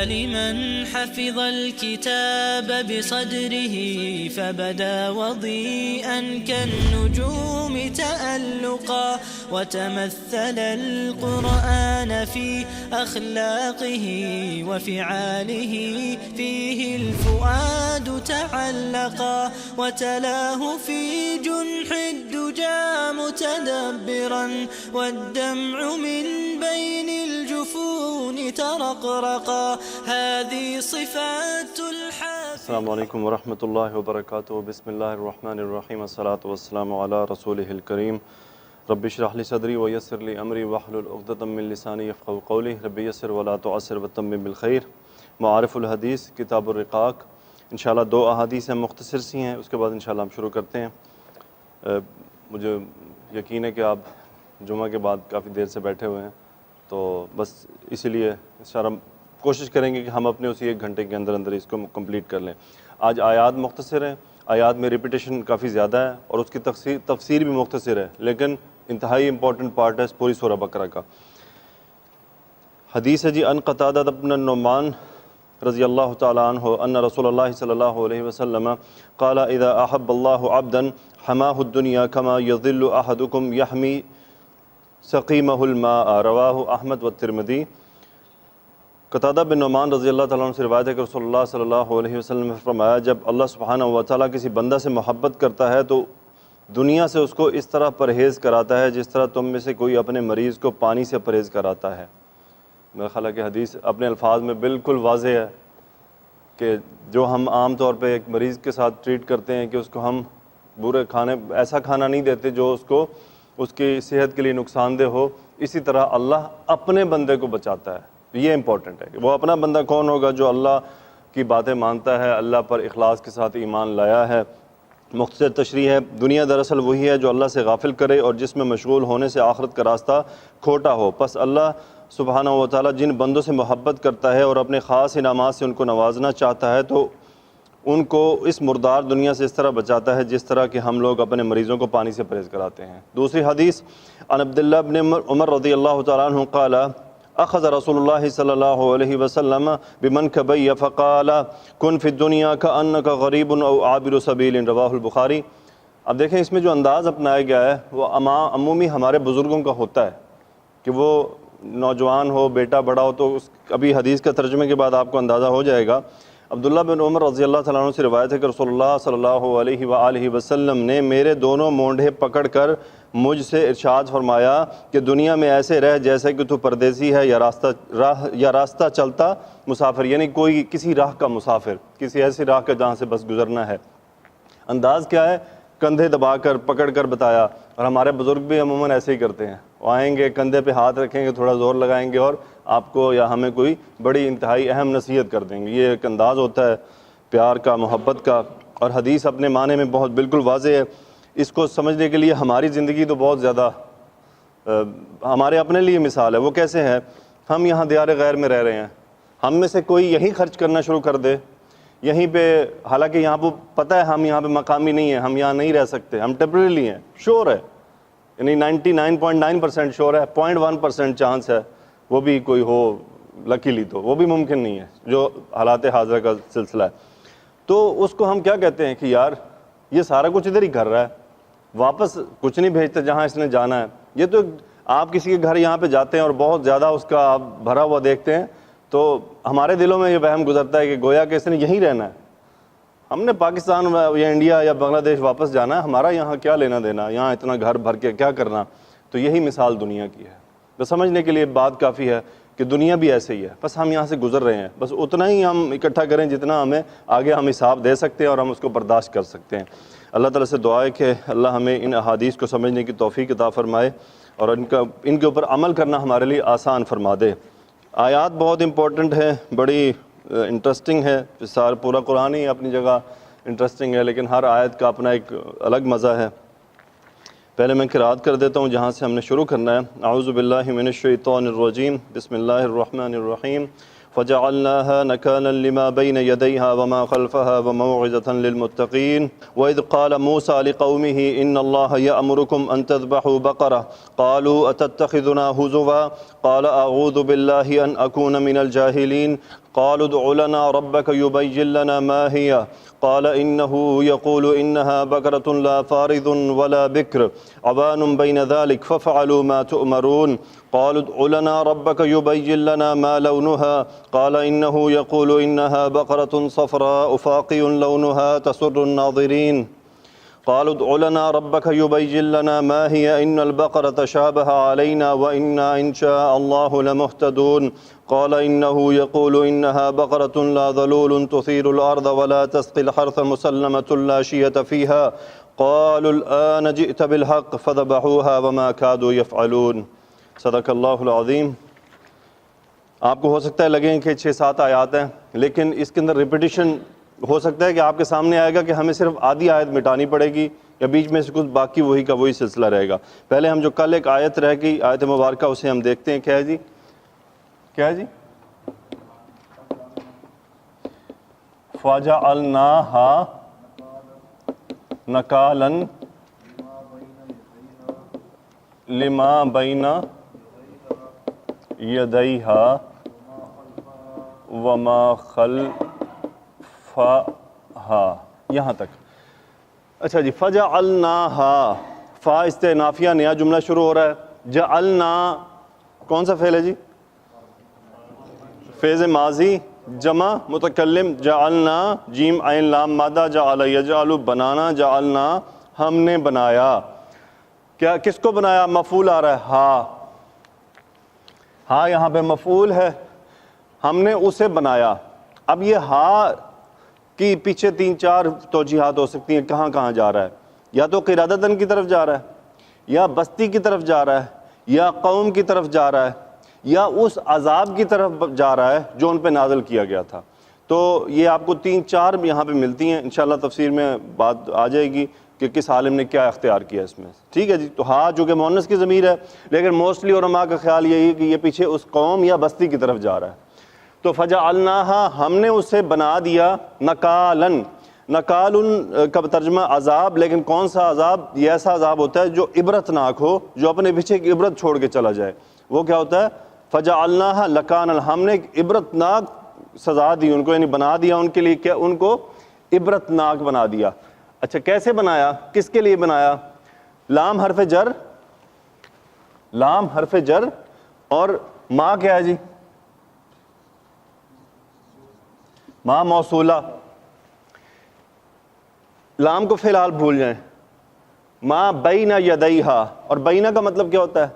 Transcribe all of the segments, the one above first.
لمن حفظ الكتاب بصدره فبدا وضيئا كالنجوم تألقا وتمثل القرآن في أخلاقه وفعاله فيه الفؤاد تعلقا وتلاه في جنح الدجى متدبرا والدمع من بين الجفون ترقرقا هذه صفات الحافظ. السلام علیکم ورحمۃ اللہ وبرکاتہ. بسم اللہ الرحمن الرحیم. الصلاۃ والسلام علی رسولہ الکریم. رب اشرح لی صدری ویسر لی امری واحلل عقدۃ من لسانی یفقهوا قولی. رب یسر ولا تعسر وتمم بالخیر. معارف الحدیث کتاب الرقاق. انشاءاللہ 2 احادیث ہیں، مختصر سی ہیں، اس کے بعد انشاءاللہ ہم شروع کرتے ہیں. مجھے یقین ہے کہ آپ جمعہ کے بعد کافی دیر سے بیٹھے ہوئے ہیں، تو بس اسی لیے انشاءاللہ کوشش کریں گے کہ ہم اپنے اسی 1 گھنٹے کے اندر اس کو کمپلیٹ کر لیں. آج آیات مختصر ہیں، آیات میں ریپیٹیشن کافی زیادہ ہے اور اس کی تفسیر بھی مختصر ہے، لیکن انتہائی امپورٹنٹ پارٹ ہے پوری سورہ بقرہ کا. حدیث ہے جی ان قتادہ بن النعمان رضی اللہ تعالی عنہ ان رسول اللہ صلی اللہ علیہ وسلم قال اذا احب اللہ عبدا حماہ الدنیا کما یظل احدکم یحمی سقیمہ الماء. رواہ احمد والترمذی. قتادہ بن نعمان رضی اللہ تعالیٰ عنہ سے روایت ہے کہ رسول اللہ صلی اللہ علیہ وسلم نے فرمایا جب اللہ سبحانہ و تعالیٰ کسی بندہ سے محبت کرتا ہے تو دنیا سے اس کو اس طرح پرہیز کراتا ہے جس طرح تم میں سے کوئی اپنے مریض کو پانی سے پرہیز کراتا ہے. میرا خیال ہے کہ حدیث اپنے الفاظ میں بالکل واضح ہے کہ جو ہم عام طور پہ ایک مریض کے ساتھ ٹریٹ کرتے ہیں کہ اس کو ہم برے کھانے ایسا کھانا نہیں دیتے جو اس کو اس کی صحت کے لیے نقصان دہ ہو، اسی طرح اللہ اپنے بندے کو بچاتا ہے. یہ امپورٹنٹ ہے کہ وہ اپنا بندہ کون ہوگا جو اللہ کی باتیں مانتا ہے، اللہ پر اخلاص کے ساتھ ایمان لایا ہے. مختصر تشریح ہے دنیا دراصل وہی ہے جو اللہ سے غافل کرے اور جس میں مشغول ہونے سے آخرت کا راستہ کھوٹا ہو. پس اللہ سبحانہ و تعالیٰ جن بندوں سے محبت کرتا ہے اور اپنے خاص انعامات سے ان کو نوازنا چاہتا ہے تو ان کو اس مردار دنیا سے اس طرح بچاتا ہے جس طرح کہ ہم لوگ اپنے مریضوں کو پانی سے پرہیز کراتے ہیں. دوسری حدیث عن عبداللہ بن عمر رضی اللہ تعالیٰ عنہ قال اخذ رسول اللہ صلی اللہ علیہ وسلم بمنکبی فقال کن فی الدنیا کانک غریب او عابر سبیل. رواہ البخاری. اب دیکھیں اس میں جو انداز اپنایا گیا ہے وہ عمومی ہمارے بزرگوں کا ہوتا ہے کہ وہ نوجوان ہو، بیٹا بڑا ہو، تو ابھی حدیث کا ترجمے کے بعد آپ کو اندازہ ہو جائے گا. عبداللہ بن عمر رضی اللہ تعالیٰ عنہ سے روایت ہے کہ رسول اللہ صلی اللہ علیہ وآلہ وسلم نے میرے دونوں مونڈھے پکڑ کر مجھ سے ارشاد فرمایا کہ دنیا میں ایسے رہ جیسے کہ تو پردیسی ہے یا راستہ چلتا مسافر، یعنی کوئی کسی راہ کا مسافر، کسی ایسی راہ کا جہاں سے بس گزرنا ہے. انداز کیا ہے؟ کندھے دبا کر پکڑ کر بتایا. اور ہمارے بزرگ بھی عموماً ایسے ہی کرتے ہیں، وہ آئیں گے کندھے پہ ہاتھ رکھیں گے، تھوڑا زور لگائیں گے اور آپ کو یا ہمیں کوئی بڑی انتہائی اہم نصیحت کر دیں گے. یہ ایک انداز ہوتا ہے پیار کا، محبت کا. اور حدیث اپنے معنی میں بہت بالکل واضح ہے. اس کو سمجھنے کے لیے ہماری زندگی تو بہت زیادہ ہمارے اپنے لیے مثال ہے. وہ کیسے ہے؟ ہم یہاں دیار غیر میں رہ رہے ہیں، ہم میں سے کوئی یہیں خرچ کرنا شروع کر دے یہیں پہ، حالانکہ یہاں پہ پتہ ہے ہم یہاں پہ مقامی نہیں ہیں، ہم یہاں نہیں رہ سکتے، ہم ٹیمپریریلی ہیں، شور ہے، یعنی 99.9% شور ہے، 0.1% چانس ہے وہ بھی کوئی ہو لکیلی، تو وہ بھی ممکن نہیں ہے جو حالات حاضرہ کا سلسلہ ہے. تو اس کو ہم کیا کہتے ہیں کہ یار یہ سارا کچھ ادھر ہی کر رہا ہے، واپس کچھ نہیں بھیجتے جہاں اس نے جانا ہے. یہ تو آپ کسی کے گھر یہاں پہ جاتے ہیں اور بہت زیادہ اس کا آپ بھرا ہوا دیکھتے ہیں تو ہمارے دلوں میں یہ وہم گزرتا ہے کہ گویا کہ اس نے یہیں رہنا ہے، ہم نے پاکستان یا انڈیا یا بنگلہ دیش واپس جانا ہے، ہمارا یہاں کیا لینا دینا، یہاں اتنا گھر بھر کے کیا کرنا. تو یہی مثال دنیا کی ہے. بس سمجھنے کے لیے بات کافی ہے کہ دنیا بھی ایسے ہی ہے، بس ہم یہاں سے گزر رہے ہیں، بس اتنا ہی ہم اکٹھا کریں جتنا ہمیں آگے ہم حساب دے سکتے ہیں اور ہم اس کو برداشت کر سکتے ہیں. اللہ تعالیٰ سے دعا ہے کہ اللہ ہمیں ان احادیث کو سمجھنے کی توفیق عطا فرمائے اور ان کے اوپر عمل کرنا ہمارے لیے آسان فرما دے. آیات بہت امپورٹنٹ ہے، بڑی انٹرسٹنگ ہے. پورا قرآن ہی اپنی جگہ انٹرسٹنگ ہے، لیکن ہر آیت کا اپنا ایک الگ مزہ ہے. پہلے میں قرأت کر دیتا ہوں جہاں سے ہم نے شروع کرنا ہے. اعوذ باللہ من الشیطان الرجیم، بسم اللہ الرحمن الرحیم. فجعلناها نكالا لما بين يديها وما خلفها وموعظة للمتقين. وإذ قال موسى لقومه إن الله يأمركم أن تذبحوا بقرة قالوا أتتخذنا هزوا قال أعوذ بالله أن أكون من الجاهلين قالوا ادع لنا ربك يبين لنا ما هي قال إنه يقول إنها بقرة لا فارض ولا بكر عوان بين ذلك ففعلوا ما تؤمرون قالوا ادع لنا ربك يبين لنا ما لونها قال إنه يقول إنها بقرة صفراء فاقع لونها تسر الناظرين قالوا ادع لنا ربك يبين لنا ما هي إن البقرة شابه علينا وإنا إن شاء الله لمهتدون قال إنه يقول إنها بقرة لا ذلول تثير الأرض ولا تسقي الحرث مسلمة لا شية فيها قالوا الآن جئت بالحق فذبحوها وما كادوا يفعلون صدق اللہ العظیم۔ آپ کو ہو سکتا ہے لگیں کہ 6-7 آیات ہیں، لیکن اس کے اندر ریپیٹیشن ہو سکتا ہے کہ آپ کے سامنے آئے گا کہ ہمیں صرف آدھی آیت مٹانی پڑے گی یا بیچ میں سے کچھ باقی وہی کا وہی سلسلہ رہے گا۔ پہلے ہم جو کل ایک آیت رہ گئی آیت مبارکہ اسے ہم دیکھتے ہیں۔ کیا ہے جی؟ کیا ہے جی؟ فَجَعَلْنَاهَا نَكَالًا لِمَا بَيْنَ يَدَيْهَا وَمَا خَلْفَهَا، یہاں تک۔ اچھا جی، فَجَعَلْنَاهَا، فا استئنافیہ نیا جملہ شروع ہو رہا ہے۔ جعلنا کون سا فعل ہے جی؟ فعل ماضی جمع متکلم، جعلنا جیم عین لام مادہ، جعل یجعل بنانا، جعلنا ہم نے بنایا۔ کیا کس کو بنایا؟ مفعول آ رہا ہے ہا، ہا یہاں پہ مفعول ہے، ہم نے اسے بنایا۔ اب یہ ہا کی پیچھے 3-4 توجیحات ہو سکتی ہیں کہاں کہاں جا رہا ہے، یا تو قرادتاً کی طرف جا رہا ہے، یا بستی کی طرف جا رہا ہے، یا قوم کی طرف جا رہا ہے، یا اس عذاب کی طرف جا رہا ہے جو ان پہ نازل کیا گیا تھا۔ تو یہ آپ کو 3-4 یہاں پہ ملتی ہیں، انشاءاللہ تفسیر میں بات آ جائے گی کہ کس عالم نے کیا اختیار کیا اس میں، ٹھیک ہے جی۔ تو ہاں جو کہ مؤنث کی ضمیر ہے، لیکن موسٹلی علماء کا خیال یہی ہے کہ یہ پیچھے اس قوم یا بستی کی طرف جا رہا ہے۔ تو فجعلناها ہم نے اسے بنا دیا، نکالن، نکالن کا ترجمہ عذاب، لیکن کون سا عذاب؟ یہ ایسا عذاب ہوتا ہے جو عبرتناک ہو، جو اپنے پیچھے کی عبرت چھوڑ کے چلا جائے۔ وہ کیا ہوتا ہے؟ فجعلناها لکانا، ہم نے عبرتناک سزا دی ان کو، یعنی بنا دیا ان کے لیے، کیا ان کو عبرتناک بنا دیا۔ اچھا کیسے بنایا؟ کس کے لیے بنایا؟ لام حرف جر، لام حرف جر، اور ما کیا ہے جی؟ ما موصولہ۔ لام کو فی الحال بھول جائیں۔ ما بین یدیہا، اور بینہ کا مطلب کیا ہوتا ہے؟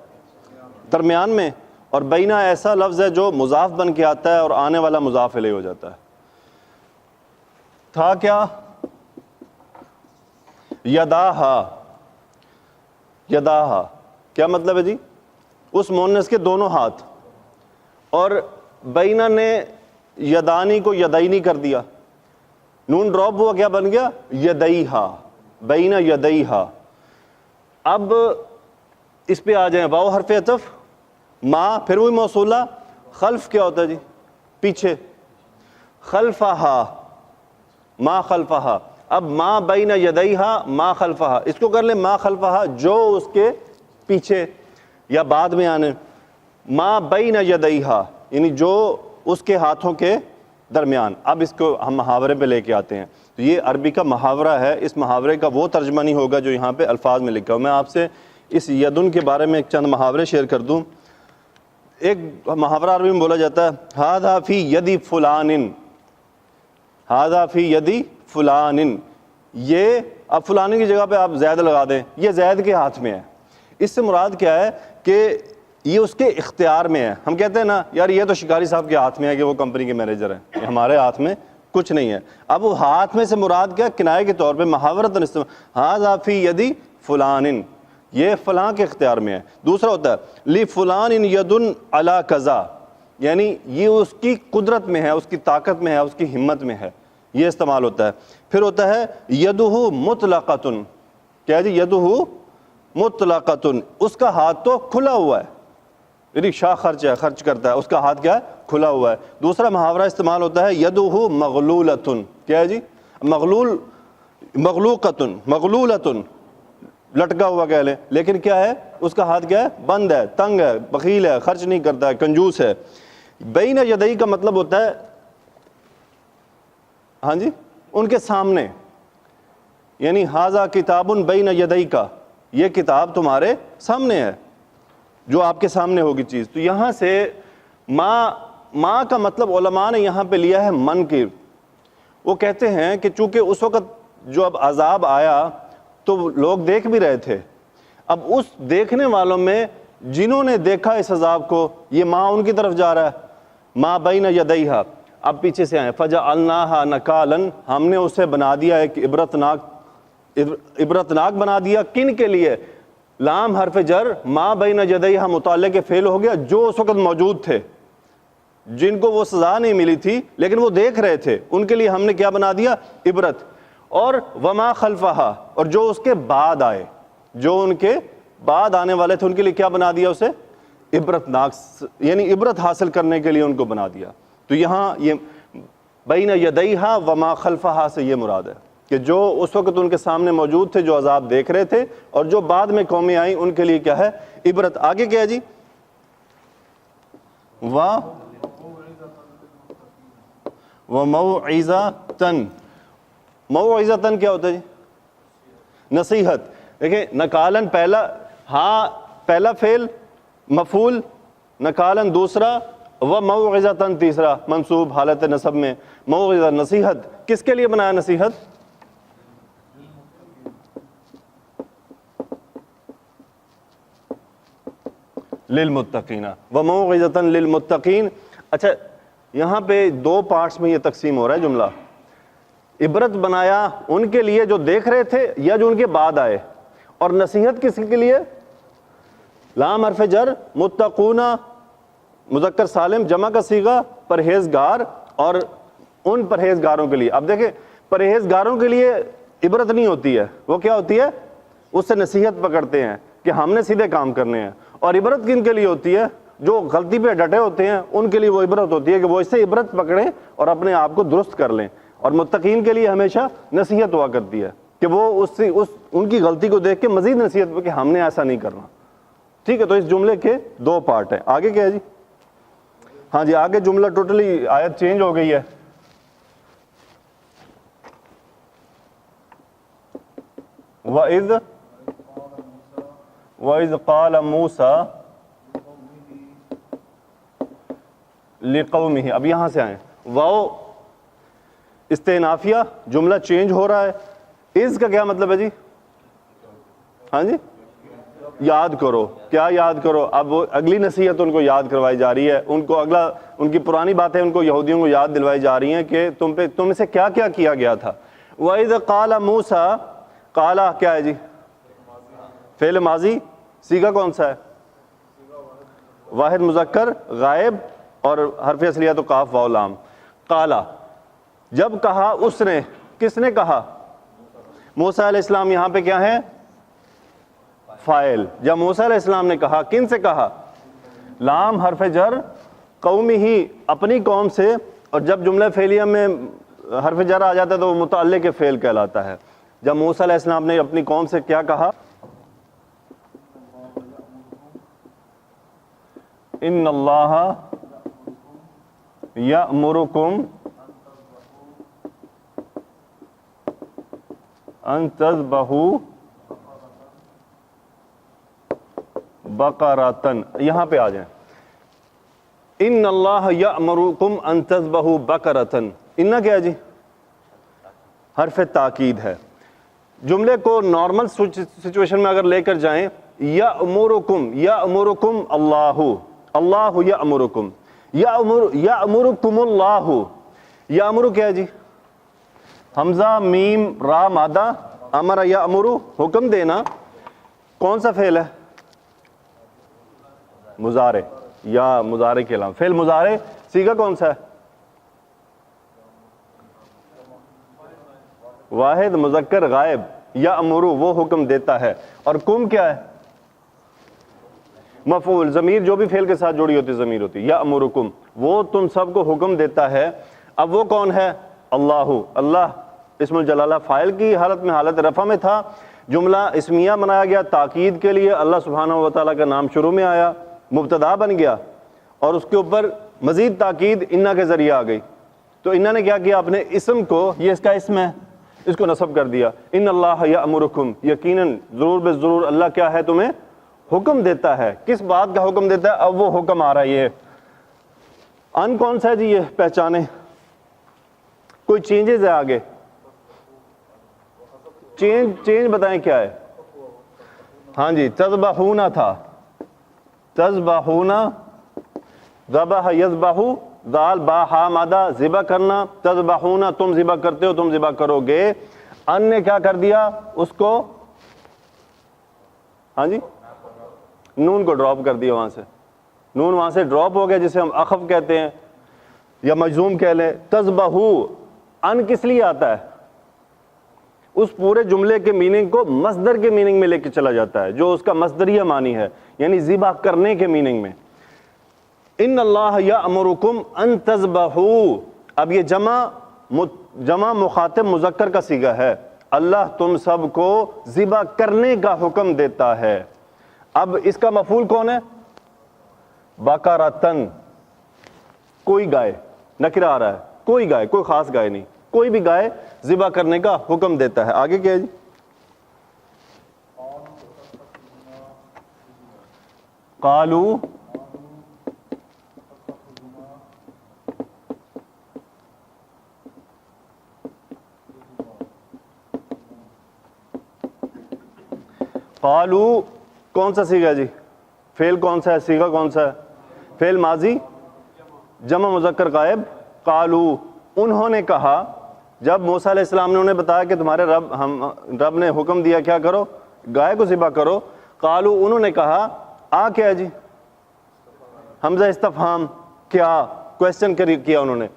درمیان میں، اور بینہ ایسا لفظ ہے جو مضاف بن کے آتا ہے اور آنے والا مضاف الیہ ہو جاتا ہے۔ تھا کیا؟ یداہا، یداہا کیا مطلب ہے جی؟ اس مؤنث کے دونوں ہاتھ، اور بینہ نے یدانی کو یدینی کر دیا، نون ڈراپ ہوا، کیا بن گیا؟ یدیہا، بین یدیہا۔ اب اس پہ آ جائیں، واو حرف عطف، ما پھر وہی موصولہ، خلف کیا ہوتا ہے جی؟ پیچھے، خلفہا، ما خلفہا۔ اب ما بین یدیہا ما خلفہا، اس کو کر لیں ما خلفہا، جو اس کے پیچھے یا بعد میں آنے، ما بین یدیہا یعنی جو اس کے ہاتھوں کے درمیان۔ اب اس کو ہم محاورے پہ لے کے آتے ہیں، تو یہ عربی کا محاورہ ہے، اس محاورے کا وہ ترجمہ نہیں ہوگا جو یہاں پہ الفاظ میں لکھا ہو۔ میں آپ سے اس یدن کے بارے میں ایک چند محاورے شیئر کر دوں۔ ایک محاورہ عربی میں بولا جاتا ہے ھذا فی یدی فلان، ھذا فی یدی فلان، یہ اب فلانے کی جگہ پہ آپ زید لگا دیں، یہ زید کے ہاتھ میں ہے۔ اس سے مراد کیا ہے کہ یہ اس کے اختیار میں ہے۔ ہم کہتے ہیں نا یار یہ تو شکاری صاحب کے ہاتھ میں ہے کہ وہ کمپنی کے مینیجر ہیں، یہ ہمارے ہاتھ میں کچھ نہیں ہے۔ اب وہ ہاتھ میں سے مراد کیا؟ کنایے کے طور پہ محاورتاً استعمال، ھذا فی یدی فلان، یہ فلاں کے اختیار میں ہے۔ دوسرا ہوتا ہے لی فلان یدن علی کذا، یعنی یہ اس کی قدرت میں ہے، اس کی طاقت میں ہے، اس کی ہمت میں ہے، یہ استعمال ہوتا ہے۔ پھر ہوتا ہے یدہ مطلقۃ، کیا جی؟ یدہ مطلقۃ، اس کا ہاتھ تو کھلا ہوا ہے، یعنی شاہ خرچ ہے، خرچ کرتا ہے، اس کا ہاتھ کیا ہے؟ کھلا ہوا ہے۔ دوسرا محاورہ استعمال ہوتا ہے یدہ مغلولۃ، کیا ہے جی؟ مغلول، مغلوقۃ، مغلولۃ، لٹکا ہوا کہہ لیں، لیکن کیا ہے؟ اس کا ہاتھ کیا ہے؟ بند ہے، تنگ ہے، بخیل ہے، خرچ نہیں کرتا ہے، کنجوس ہے۔ بین یدئی کا مطلب ہوتا ہے ہاں جی ان کے سامنے، یعنی ھذا کتاب بین یدیک، یہ کتاب تمہارے سامنے ہے، جو آپ کے سامنے ہوگی چیز۔ تو یہاں سے ماں کا مطلب علماء نے یہاں پہ لیا ہے من کی۔ وہ کہتے ہیں کہ چونکہ اس وقت جو اب عذاب آیا تو لوگ دیکھ بھی رہے تھے، اب اس دیکھنے والوں میں جنہوں نے دیکھا اس عذاب کو، یہ ماں ان کی طرف جا رہا ہے، ماں بین یدیہا، اب پیچھے سے آئے فجعلناہا نکالا، ہم نے اسے بنا دیا ایک عبرتناک بنا دیا، کن کے لیے؟ لام حرف جر، ماں بین یدیہا متعلق فعل ہو گیا، جو اس وقت موجود تھے، جن کو وہ سزا نہیں ملی تھی لیکن وہ دیکھ رہے تھے، ان کے لیے ہم نے کیا بنا دیا؟ عبرت۔ اور وما خلفہا، اور جو اس کے بعد آئے، جو ان کے بعد آنے والے تھے ان کے لیے کیا بنا دیا اسے؟ عبرتناک، یعنی عبرت حاصل کرنے کے لیے ان کو بنا دیا۔ تو یہاں یہ بین یدیہا وما خلفہا سے یہ مراد ہے کہ جو اس وقت ان کے سامنے موجود تھے، جو عذاب دیکھ رہے تھے، اور جو بعد میں قومیں آئیں ان کے لیے کیا ہے؟ عبرت۔ آگے کیا ہے جی؟ وَمَوْعِظَةً، موعظتاً کیا ہوتا ہے جی؟ نصیحت۔ دیکھیں نکالن پہلا فعل مفعول، نکالن دوسرا، وموعظتاً تیسرا منصوب حالت نصب میں، موعظہ نصیحت۔ کس کے لیے بنایا نصیحت؟ للمتقین، وموعظۃ للمتقین۔ اچھا یہاں پہ دو پارٹس میں یہ تقسیم ہو رہا ہے جملہ، عبرت بنایا ان کے لیے جو دیکھ رہے تھے یا جو ان کے بعد آئے، اور نصیحت کس کے لیے؟ لام حرف جر، متقون مذکر سالم جمع کا صیغہ، پرہیزگار، اور ان پرہیزگاروں کے لیے۔ اب دیکھیں پرہیزگاروں کے لیے عبرت نہیں ہوتی ہے، وہ کیا ہوتی ہے؟ اس سے نصیحت پکڑتے ہیں کہ ہم نے سیدھے کام کرنے ہیں۔ اور عبرت کن کے لیے ہوتی ہے؟ جو غلطی پہ ڈٹے ہوتے ہیں ان کے لیے وہ عبرت ہوتی ہے کہ وہ اس سے عبرت پکڑیں اور اپنے آپ کو درست کر لیں۔ اور متقین کے لیے ہمیشہ نصیحت ہوا کرتی ہے کہ وہ ان کی غلطی کو دیکھ کے مزید نصیحت پہ کہ ہم نے ایسا نہیں کرنا۔ ٹھیک ہے، تو اس جملے کے دو پارٹ ہیں۔ آگے کیا ہے جی؟ ہاں جی آگے جملہ ٹوٹلی آیت چینج ہو گئی ہے۔ وَإِذْ قَالَ مُوسَىٰ لِقَوْمِهِ، اب یہاں سے آئیں، واو استئنافیہ، جملہ چینج ہو رہا ہے۔ از کا کیا مطلب ہے جی؟ ہاں جی یاد کرو، کیا یاد کرو؟ اب اگلی نصیحت ان کو یاد کروائی جا رہی ہے، ان کو ان کی پرانی باتیں ان کو یہودیوں کو یاد دلوائی جا رہی ہیں کہ تم سے کیا کیا کیا گیا تھا۔ وَإِذْ قَالَ مُوسَىٰ، قَالَ کیا ہے جی؟ فعل ماضی، صیغہ کون سا ہے؟ واحد مذکر غائب، اور حرف اصلیہ تو قاف واو لام۔ قالا، جب کہا اس نے، کس نے کہا؟ موسیٰ علیہ السلام۔ یہاں پہ کیا ہے؟ فاعل۔ جب موسیٰ علیہ السلام نے کہا، کن سے کہا؟ لام حرف جر، قومی ہی، اپنی قوم سے، اور جب جملہ فعلیہ میں حرف جر آ جاتا ہے تو وہ متعلق فعل کہلاتا ہے۔ جب موسیٰ علیہ السلام نے اپنی قوم سے کیا کہا؟ ان اللہ یأمرکم ان تذبحوا بقرۃن، یہاں پہ آ جائیں، ان اللہ یأمرکم ان تذبحوا بقرۃن، انہا کیا ہے جی؟ حرف تاکید ہے۔ جملے کو نارمل سچویشن میں اگر لے کر جائیں، یأمرکم، یأمرکم اللہ، اللہ یأمرکم، یأمرکم اللہ، یأمر کیا ہے جی؟ حمزہ میم را مادہ، امر یأمر، حکم دینا، کون سا فعل ہے؟ مضارع، یا مضارع کے علاوہ فعل مضارع، صیغہ کون سا ہے؟ واحد مذکر غائب، یأمر وہ حکم دیتا ہے، اور کم کیا ہے؟ مفعول، ضمیر جو بھی فعل کے ساتھ جڑی ہوتی ضمیر ہوتی، یأمرکم، وہ تم سب کو حکم دیتا ہے۔ اب وہ کون ہے؟ اللہ، اللہ اسم الجلالہ فاعل کی حالت میں، حالت رفع میں تھا، جملہ اسمیہ بنایا گیا تاکید کے لیے، اللہ سبحانہ و تعالیٰ کا نام شروع میں آیا، مبتدا بن گیا، اور اس کے اوپر مزید تاکید انا کے ذریعے آ گئی، تو انہوں نے کیا کیا، اپنے اسم کو، یہ اس کا اسم ہے، اس کو نصب کر دیا. ان اللہ یأمرکم، یقیناً ضرور بے ضرور اللہ کیا ہے، تمہیں حکم دیتا ہے. کس بات کا حکم دیتا ہے؟ اب وہ حکم آ رہا ہے. یہ ان کون سا ہے جی؟ یہ پہچانے، کوئی چینجز ہے آگے؟ چینج بتائیں کیا ہے؟ ہاں جی، تذبحون تھا، تذبحون، ذبح یذبح، ذال با ہا مادہ، ذبح کرنا، تذبحون تم ذبح کرتے ہو، تم ذبح کرو گے. ان نے کیا کر دیا اس کو، ہاں جی نون کو ڈراپ کر دیا، وہاں سے نون وہاں سے ڈراپ ہو گیا، جسے ہم اخف کہتے ہیں یا مجزوم کہہ لیں. تذبحو، ان کس لیے آتا ہے؟ اس پورے جملے کے میننگ کو مصدر کے میننگ میں لے کے چلا جاتا ہے، جو اس کا مصدریہ معنی ہے، یعنی ذبح کرنے کے میننگ میں. ان اللہ یأمرکم ان تذبحوا، اب یہ جمع مخاطب مذکر کا صیغہ ہے. اللہ تم سب کو ذبح کرنے کا حکم دیتا ہے. اب اس کا مفعول کون ہے؟ بقرۃن، کوئی گائے، نکرہ آ رہا ہے، کوئی گائے، کوئی خاص گائے نہیں، کوئی بھی گائے ذبح کرنے کا حکم دیتا ہے. آگے کیا ہے جی؟ قالو، قالو کون سا صیغہ جی؟ فعل کون سا ہے؟ صیغہ کون سا ہے؟ فعل ماضی جمع مذکر غائب. قالو، انہوں نے کہا، جب موسیٰ علیہ السلام نے انہیں بتایا کہ تمہارے رب نے حکم دیا کیا کرو، گائے کو ذبح کرو. قالو، انہوں نے کہا، کیا ہے جی؟ حمزہ استفہام، کیا کویسچن کیا انہوں نے.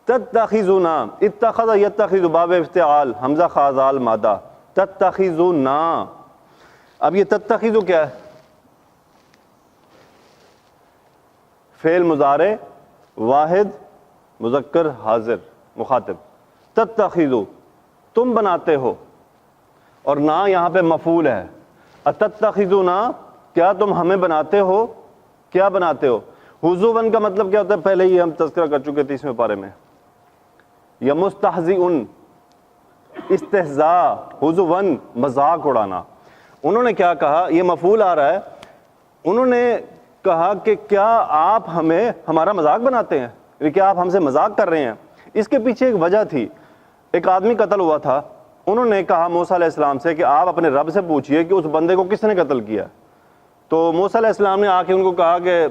تتخذونا، اتخذ یتخذ باب افتعال، حمزہ خازال مادہ، تتخذونا. اب یہ تتخذو کیا ہے؟ فعل مضارع واحد مذکر حاضر مخاطب. تتخذو، تم بناتے ہو، اور نا یہاں پہ مفعول ہے. اتتخذونا، کیا تم ہمیں بناتے ہو؟ کیا بناتے ہو؟ حضوًا کا مطلب کیا ہوتا ہے؟ پہلے ہی ہم تذکرہ کر چکے 30ویں پارے میں. یا مستہزئن، استہزاء، حضوًا مذاق اڑانا. انہوں نے کیا کہا؟ یہ مفعول آ رہا ہے. انہوں نے کہا کہ کیا آپ ہمیں ہمارا مذاق بناتے ہیں، کیا آپ ہم سے مذاق کر رہے ہیں. اس کے پیچھے ایک وجہ تھی. ایک آدمی قتل ہوا تھا، انہوں نے کہا موسیٰ علیہ السلام سے کہ آپ اپنے رب سے پوچھئے کہ اس بندے کو کس نے قتل کیا. تو موسیٰ علیہ السلام نے آ کے ان کو کہا کہ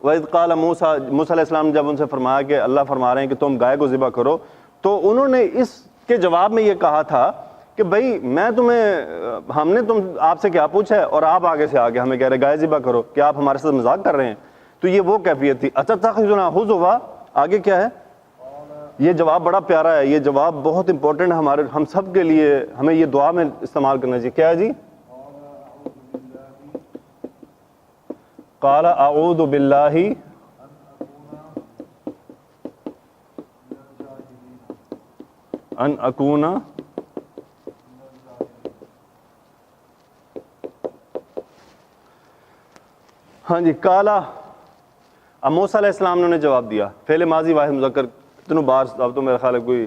وَإِذْ قَالَ موسیٰ علیہ السلام نے جب ان سے فرمایا کہ اللہ فرما رہے ہیں کہ تم گائے کو ذبح کرو، تو انہوں نے اس کے جواب میں یہ کہا تھا کہ بھائی ہم نے آپ سے کیا پوچھا ہے، اور آپ آگے سے آگے ہمیں کہہ رہے گائے ذبح کرو، کیا آپ ہمارے ساتھ مذاق کر رہے ہیں. تو یہ وہ کیفیت تھی. اتتخذونا ہزوا، آگے کیا ہے؟ یہ جواب بڑا پیارا ہے، یہ جواب بہت امپورٹنٹ ہے ہم سب کے لیے، ہمیں یہ دعا میں استعمال کرنا چاہیے. کیا ہے جی؟ قال اعوذ باللہ ان اکون، ہاں جی کالا. اب موسیٰ علیہ السلام نے انہیں جواب دیا، فعل ماضی واحد مذکر، اتنوں بار، اب تو میرا خیال ہے کوئی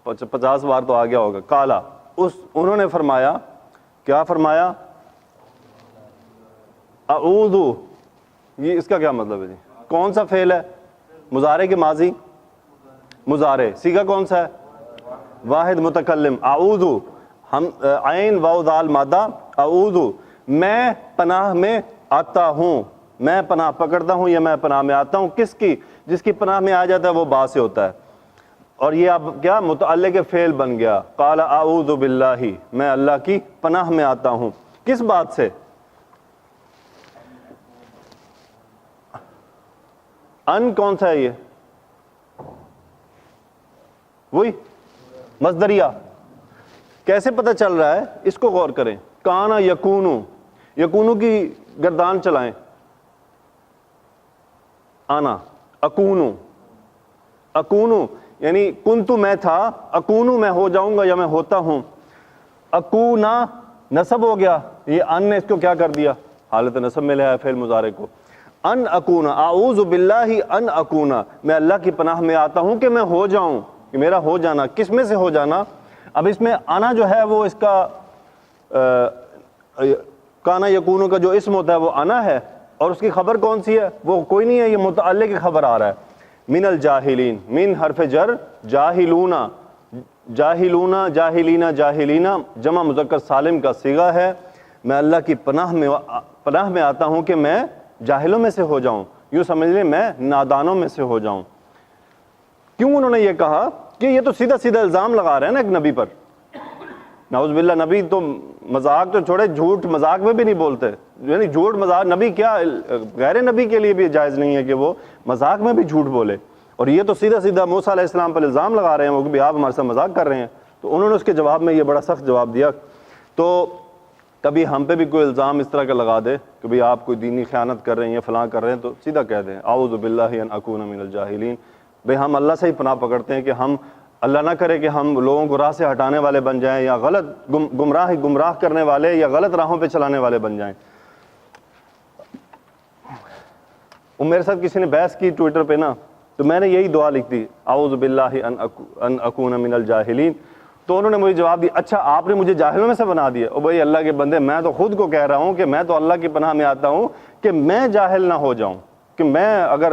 50 بار تو آ گیا ہوگا. کالا، انہوں نے فرمایا، کیا فرمایا؟ اعوذ، یہ اس کا کیا مطلب ہے جی؟ کون سا فعل ہے؟ مضارع کے ماضی، مضارع. صیغہ کون سا ہے؟ واحد متکلم. اعوذ، ہم عین واو دال مادہ. اعوذ، میں پناہ میں آتا ہوں، میں پناہ پکڑتا ہوں یا میں پناہ میں آتا ہوں. کس کی؟ جس کی پناہ میں آ جاتا ہے وہ با سے ہوتا ہے. اور یہ اب کیا متعلق فعل بن گیا. قال اعوذ باللہ، میں اللہ کی پناہ میں آتا ہوں. کس بات سے؟ ان کون سا ہے یہ؟ وہی مصدریہ. کیسے پتہ چل رہا ہے؟ اس کو غور کریں. کانا یکونو، یکونو کی گردان چلائیں. آنا، اکونو، اکونو یعنی کنتو میں تھا، اکونو میں ہو جاؤں گا یا میں ہوتا ہوں. اکونا نصب ہو گیا، یہ ان نے اس کو کیا کر دیا؟ حالت نصب میں لے آیا فعل مضارع کو. ان اکون، اعوذ باللہ ان اکون، میں اللہ کی پناہ میں آتا ہوں کہ میں ہو جاؤں، کہ میرا ہو جانا، کس میں سے ہو جانا؟ اب اس میں آنا جو ہے وہ اس کا کانا یکونو کا جو اسم ہوتا ہے وہ آنا ہے، اور اس کی خبر کون سی ہے؟ وہ کوئی نہیں ہے، یہ متعلق کی خبر آ رہا ہے، من الجاہلین، من حرف جر، جاہلون، جاہلون، جاہلین، جاہلین جمع مذکر سالم کا صیغہ ہے، میں اللہ کی پناہ میں آتا ہوں کہ میں جاہلوں میں سے ہو جاؤں، یوں سمجھ لیں میں نادانوں میں سے ہو جاؤں۔ کیوں انہوں نے یہ کہا؟ کہ یہ تو سیدھا سیدھا الزام لگا رہے ہیں نا ایک نبی پر، نعوذ باللہ، نبی تو مذاق تو چھوڑے، جھوٹ مذاق میں بھی نہیں بولتے، یعنی جھوٹ مذاق، نبی کیا غیر نبی کے لیے بھی جائز نہیں ہے کہ وہ مذاق میں بھی جھوٹ بولے، اور یہ تو سیدھا سیدھا موسیٰ علیہ السلام پر الزام لگا رہے ہیں وہ کہ آپ ہمارے ساتھ مذاق کر رہے ہیں۔ تو انہوں نے اس کے جواب میں یہ بڑا سخت جواب دیا۔ تو کبھی ہم پہ بھی کوئی الزام اس طرح کا لگا دے کہ بھئی آپ کوئی دینی خیانت کر رہے ہیں یا فلاں کر رہے ہیں، تو سیدھا کہہ دیں اعوذ باللہ ان اکون من الجاہلین، بھئی ہم اللہ سے ہی پناہ پکڑتے ہیں کہ ہم، اللہ نہ کرے کہ ہم لوگوں کو راہ سے ہٹانے والے بن جائیں، یا غلط گمراہ کرنے والے یا غلط راہوں پہ چلانے والے بن جائیں۔ میرے ساتھ کسی نے بحث کی ٹویٹر پہ نا، تو میں نے یہی دعا لکھ دی اعوذ باللہ ان اکون من الجاہلین، تو انہوں نے مجھے جواب دیا اچھا آپ نے مجھے جاہلوں میں سے بنا دیا۔ او بھائی اللہ کے بندے، میں تو خود کو کہہ رہا ہوں کہ میں تو اللہ کی پناہ میں آتا ہوں کہ میں جاہل نہ ہو جاؤں، کہ میں اگر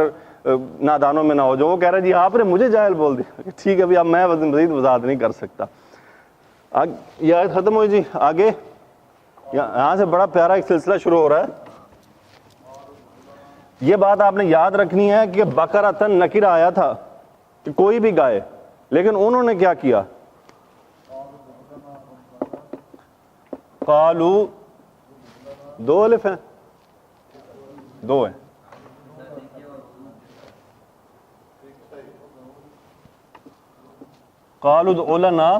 نادانوں میں نہ ہو جاؤں۔ وہ کہہ رہا ہے جی آپ نے مجھے جاہل بول دیا، ٹھیک ہے ابھی اب میں مزید وضاحت نہیں کر سکتا۔ یہ آیت ختم ہوئی جی، آگے یہاں سے بڑا پیارا ایک سلسلہ شروع ہو رہا ہے۔ یہ بات آپ نے یاد رکھنی ہے کہ بقرۃن نکرہ آیا تھا کہ کوئی بھی گائے، لیکن انہوں نے کیا کیا؟ قالو، دو الف ہیں، دو ہیں، قالوا ادع لنا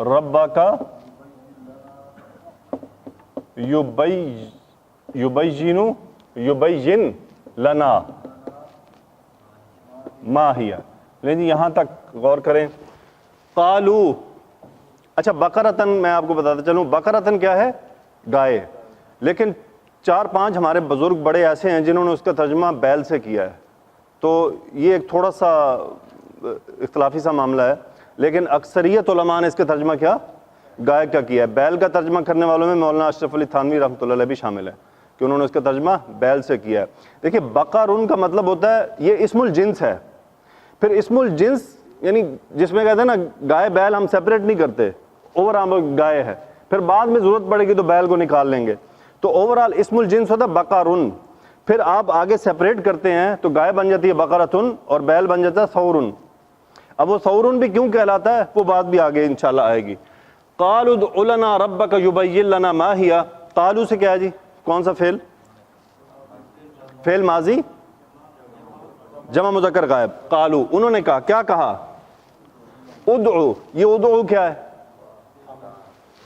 ربک یبین لنا ما ہی، لیکن یہاں تک غور کریں۔ قالو، اچھا بقرۃن میں آپ کو بتاتا چلوں، بقرۃن کیا ہے؟ گائے، لیکن 4-5 ہمارے بزرگ بڑے ایسے ہیں جنہوں نے اس کا ترجمہ بیل سے کیا ہے، تو یہ ایک تھوڑا سا اختلافی سا معاملہ ہے، لیکن اکثریت علماء نے اس کا ترجمہ کیا؟ گائے کا کیا ہے۔ بیل کا ترجمہ کرنے والوں میں مولانا اشرف علی تھانوی رحمۃ اللہ علیہ بھی شامل ہے کہ انہوں نے اس کا ترجمہ بیل سے کیا ہے۔ دیکھیے بقرٌ کا مطلب ہوتا ہے یہ اسم الجنس ہے، پھر اسم الجنس یعنی جس میں کہتے ہیں نا گائے بیل ہم سیپریٹ نہیں کرتے، اوور آل گائے ہے، پھر بعد میں ضرورت پڑے گی تو بیل کو نکال لیں گے، تو اوور آل اسم الجنس ہوتا ہے بقرٌ، پھر آپ آگے سیپریٹ کرتے ہیں تو گائے بن جاتی ہے بقرۃن اور بیل بن جاتا ہے ثورٌ۔ اب وہ ثورٌ بھی کیوں کہلاتا ہے وہ بات بھی آگے انشاءاللہ آئے گی۔ قالوا ادع لنا ربک یبین لنا ما ہی، قالوا سے کیا ہے جی؟ کون سا فعل؟ فعل ماضی جمع مذکر غائب، قالوا انہوں نے کہا، کیا کہا؟ ادعو، یہ ادعو کیا ہے؟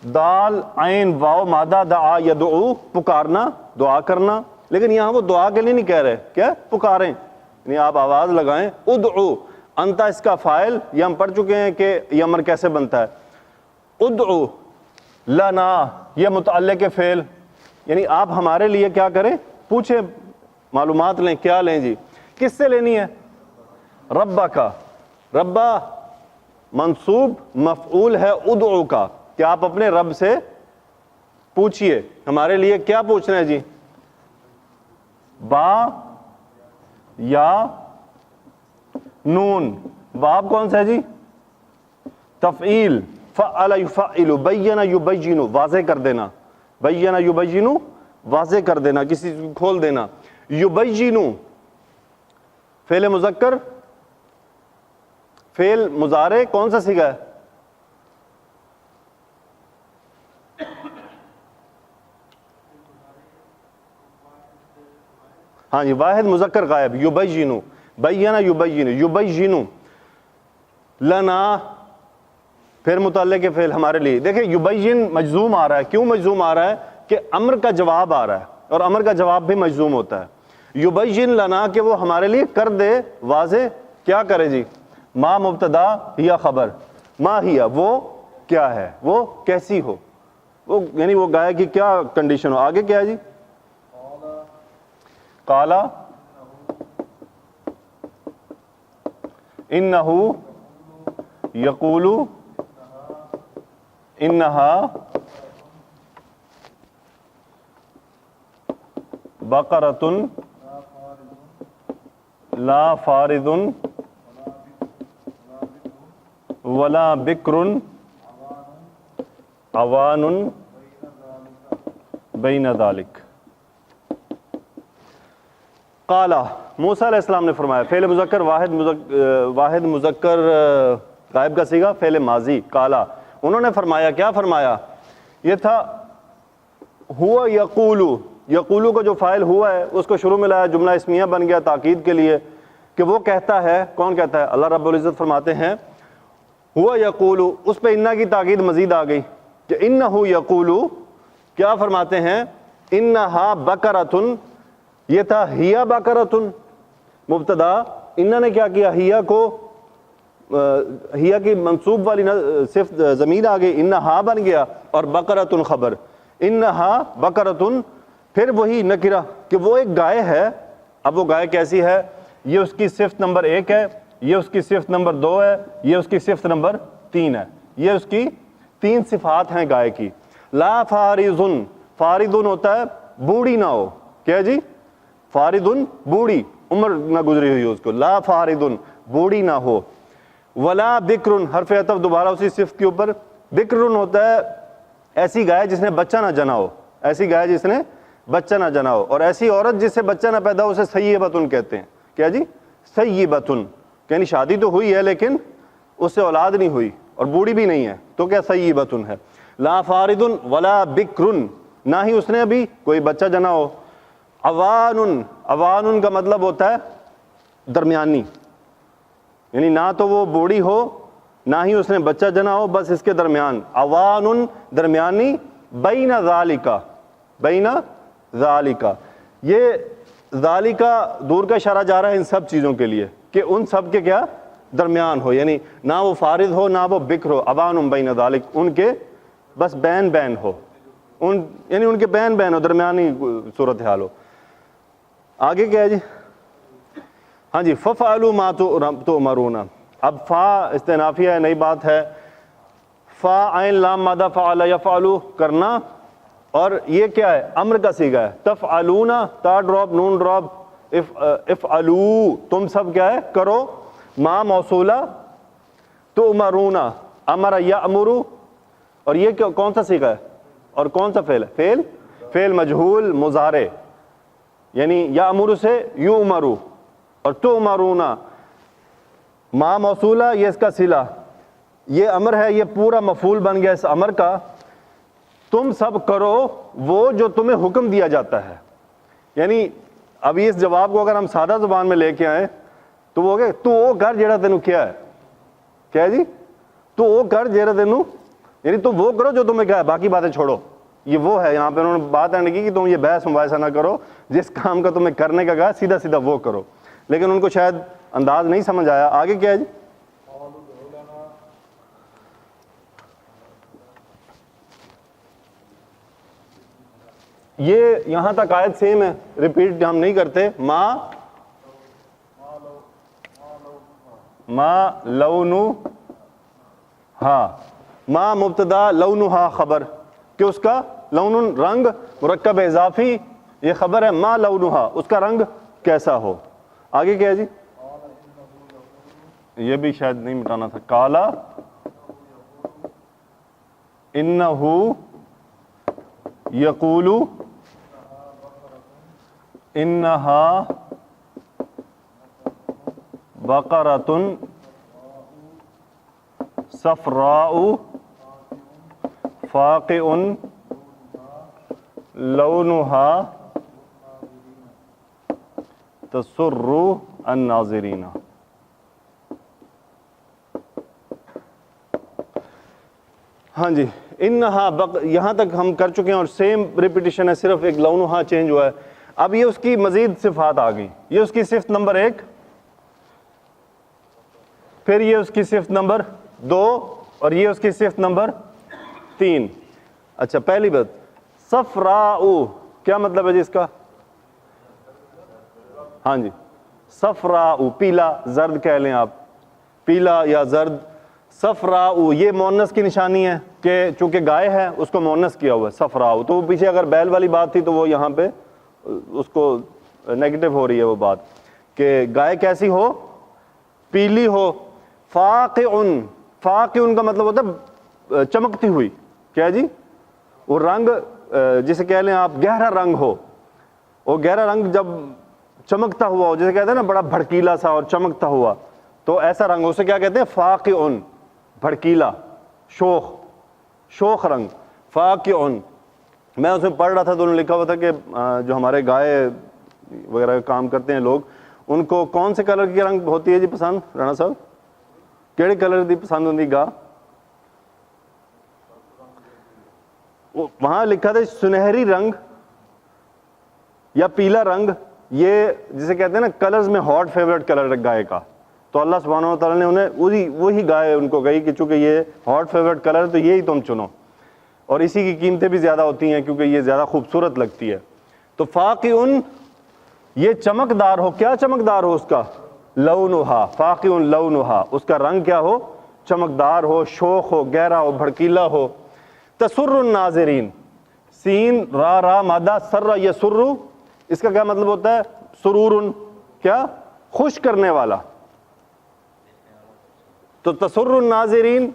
دال عین واو مادہ دعا یدعو، پکارنا، دعا کرنا، لیکن یہاں وہ دعا کے لیے نہیں کہہ رہے، کیا پکاریں، یعنی آپ آواز لگائیں۔ ادعو، انتا اس کا فاعل، یہ ہم پڑھ چکے ہیں کہ یہ امر کیسے بنتا ہے۔ ادعو لنا، یہ متعلق فعل، یعنی آپ ہمارے لیے کیا کریں؟ پوچھیں، معلومات لیں، کیا لیں جی؟ کس سے لینی ہے؟ ربا کا، ربا منصوب مفعول ہے ادعو کا، کہ آپ اپنے رب سے پوچھئے، ہمارے لیے کیا پوچھنا ہے جی؟ با یا نون، باب کون سا ہے جی؟ تفعیل، فعل یفعل، بین یبین، واضح کر دینا، بین یبین، واضح کر دینا، کسی کو کھول دینا۔ یبین فعل مذکر، فعل مضارع کون سا صیغہ ہے؟ ہاں جی، واحد مذکر غائب، یبین، بین یبین، یبین لنا، پھر متعلق فعل ہمارے لیے۔ دیکھیں یبین مجزوم آ رہا ہے، کیوں مجزوم آ رہا ہے؟ کہ امر کا جواب آ رہا ہے، اور امر کا جواب بھی مجزوم ہوتا ہے۔ یبین لنا کہ وہ ہمارے لیے کر دے واضح، کیا کرے جی؟ ما مبتدا یا خبر، ما ہی وہ کیا ہے، وہ کیسی ہو، وہ یعنی وہ گائے کی کیا کنڈیشن ہو۔ آگے کیا ہے جی؟ قالا انہ یقول انہا بقرۃ لا فارض ولا بکر عوان بین ذالک. قالا موسیٰ علیہ السلام نے فرمایا. فعل مذکر واحد مذکر غائب کا صیغہ فعل ماضی. قالا انہوں نے فرمایا. کیا فرمایا؟ یہ تھا ہوا یقولو. یقولو کا جو فاعل ہوا ہے اس کو شروع میں لایا, جملہ اسمیہ بن گیا تاکید کے لیے کہ وہ کہتا ہے. کون کہتا ہے؟ اللہ رب العزت فرماتے ہیں ہوا یقولو, اس پہ انہا کی تاکید مزید آ گئی کہ انہو یقولو. کیا فرماتے ہیں؟ انہا بقرۃ. یہ تھا ہیا بقرۃ مبتدا. انہوں نے کیا کیا؟ ہیا کو ہیا کی منصوب والی صرف ضمیر آ گئی, انہا بن گیا, اور بقرۃ خبر. انہا بقرۃ پھر وہی نکرہ کہ وہ ایک گائے ہے. اب وہ گائے کیسی ہے؟ یہ اس کی صفت نمبر 1 ہے, یہ اس کی صفت نمبر 2 ہے, یہ اس کی صفت نمبر 3 ہے. یہ اس کی 3 صفات ہیں گائے کی. لا فارضن. فارضن ہوتا ہے بوڑھی نہ ہو. کیا جی؟ فارضن بوڑھی, عمر نہ گزری ہوئی اس کو. لا فارضن بوڑھی نہ ہو. ولا بکرن حرف عطف دوبارہ اسی صفت کے اوپر. بکرن ہوتا ہے ایسی گائے جس نے بچہ نہ جنا ہو. ایسی گائے جس نے بچہ نہ جنا ہو. اور ایسی عورت جس سے بچہ نہ پیدا ہو اسے سیبتن کہتے ہیں. کیا جی؟ سیبتن, یعنی شادی تو ہوئی ہے لیکن اس سے اولاد نہیں ہوئی اور بوڑھی بھی نہیں ہے, تو کیا سیبتن ہے. لا فارضن ولا بکرن, نہ ہی اس نے ابھی کوئی بچہ جنا ہو. عوان. عوان کا مطلب ہوتا ہے درمیانی, یعنی نہ تو وہ بوڑھی ہو نہ ہی اس نے بچہ جنا ہو, بس اس کے درمیان. عوان درمیانی. بین ذالکا. بین ذالکا. یہ ذالکا دور کا اشارہ جا رہا ہے ان سب چیزوں کے لیے کہ ان سب کے کیا درمیان ہو, یعنی نہ وہ فارض ہو نہ وہ بکر ہو. عوان بین ذالک, ان کے بس بین بین ہو, یعنی ان کے بین بین ہو, درمیانی صورتحال ہو. آگے کیا ہے جی؟ ہاں جی, فَفَعَلُوا مَا تُؤْمَرُونَ. اب فا استنافیہ ہے, نئی بات ہے. فا عین لام مادہ فعل یفعلوا کرنا, اور یہ کیا ہے؟ امر کا صیغہ ہے. تفعلون تا ڈراپ نون ڈراپ, افعلوا تم سب کیا ہے کرو. ما موصولہ, تؤمرون امر یامر, اور یہ کون سا صیغہ ہے اور کون سا فعل ہے؟ فعل مجہول مضارع, یعنی یامر سے یؤمر, اور تؤمرون ما موصولہ یہ اس کا صلہ, یہ امر ہے, یہ پورا مفعول بن گیا اس امر کا. تم سب کرو وہ جو تمہیں حکم دیا جاتا ہے. یعنی ابھی اس جواب کو اگر ہم سادہ زبان میں لے کے آئیں تو وہ کہ تو وہ کر جیڑا تینوں کیا ہے. کیا ہے جی؟ تو وہ کر جیڑا تینوں, یعنی تم وہ کرو جو تمہیں کیا ہے, باقی باتیں چھوڑو. یہ وہ ہے یہاں پہ انہوں نے بات اینڈ کی کہ تم یہ بحث مباحثہ نہ کرو, جس کام کا تمہیں کرنے کا کہا سیدھا سیدھا وہ کرو. لیکن ان کو شاید انداز نہیں سمجھ آیا. آگے کیا ہے جی؟ یہ یہاں تک آیت سیم ہے, ریپیٹ ہم نہیں کرتے. ما لونو ہا, ما مبتدا لونہا خبر, کہ اس کا لون رنگ مرکب اضافی, یہ خبر ہے. ما لونہا اس کا رنگ کیسا ہو. آگے کیا ہے جی؟ یہ بھی شاید نہیں مٹانا تھا. کالا انہو یقول انہا بقرۃ صفراء فاقع لونہا تسر الناظرین. ہاں جی, انہا یہاں تک ہم کر چکے ہیں اور سیم ریپیٹیشن ہے, صرف ایک لونہا چینج ہوا ہے. اب یہ اس کی مزید صفات آ گئی. یہ اس کی صفت نمبر 1, پھر یہ اس کی صفت نمبر 2, اور یہ اس کی صفت نمبر 3. اچھا, پہلی بات صفراء کیا مطلب ہے جی اس کا؟ ہاں جی صفراء پیلا، زرد کہہ لیں آپ، پیلا یا زرد. صفراء یہ مؤنث کی نشانی ہے کہ چونکہ گائے ہے اس کو مؤنث کیا ہوا ہے صفراء. تو وہ پیچھے اگر بیل والی بات تھی تو وہ یہاں پہ اس کو نیگیٹو ہو رہی ہے وہ بات کہ گائے کیسی ہو، پیلی ہو. فاقعن، فاقعن کا مطلب ہوتا ہے چمکتی ہوئی. کیا جی؟ وہ رنگ جسے کہہ لیں آپ گہرا رنگ ہو. وہ گہرا رنگ جب چمکتا ہوا ہو، جیسے کہتے ہیں نا بڑا بھڑکیلا سا اور چمکتا ہوا، تو ایسا رنگ اسے کیا کہتے ہیں؟ فاقعن، بھڑکیلا، شوخ رنگ. فاقعن. میں اس میں پڑھ رہا تھا تو انہوں نے لکھا ہوا تھا کہ جو ہمارے گائے وغیرہ کام کرتے ہیں لوگ، ان کو کون سے کلر کی رنگ ہوتی ہے جی پسند؟ رانا صاحب کیڑے کلر دی پسند ہوتی گا؟ وہاں لکھا تھا سنہری رنگ یا پیلا رنگ، یہ جسے کہتے ہیں نا کلرز میں ہاٹ فیورٹ کلر ہے گائے کا. تو اللہ سبحانہ و تعالیٰ نے انہیں وہی گائے ان کو گئی کہ چونکہ یہ ہاٹ فیورٹ کلر ہے تو یہی تم چنو، اور اسی کی قیمتیں بھی زیادہ ہوتی ہیں کیونکہ یہ زیادہ خوبصورت لگتی ہے. تو فاقعن یہ چمکدار ہو. کیا چمکدار ہو؟ اس کا لونہا. فاقعن لونہا، اس کا رنگ کیا ہو؟ چمکدار ہو، شوخ ہو، گہرا ہو، بھڑکیلا ہو. تسر الناظرین، سین را مادہ سر یسر، اس کا کیا مطلب ہوتا ہے؟ سرور، کیا؟ خوش کرنے والا. تو تسر الناظرین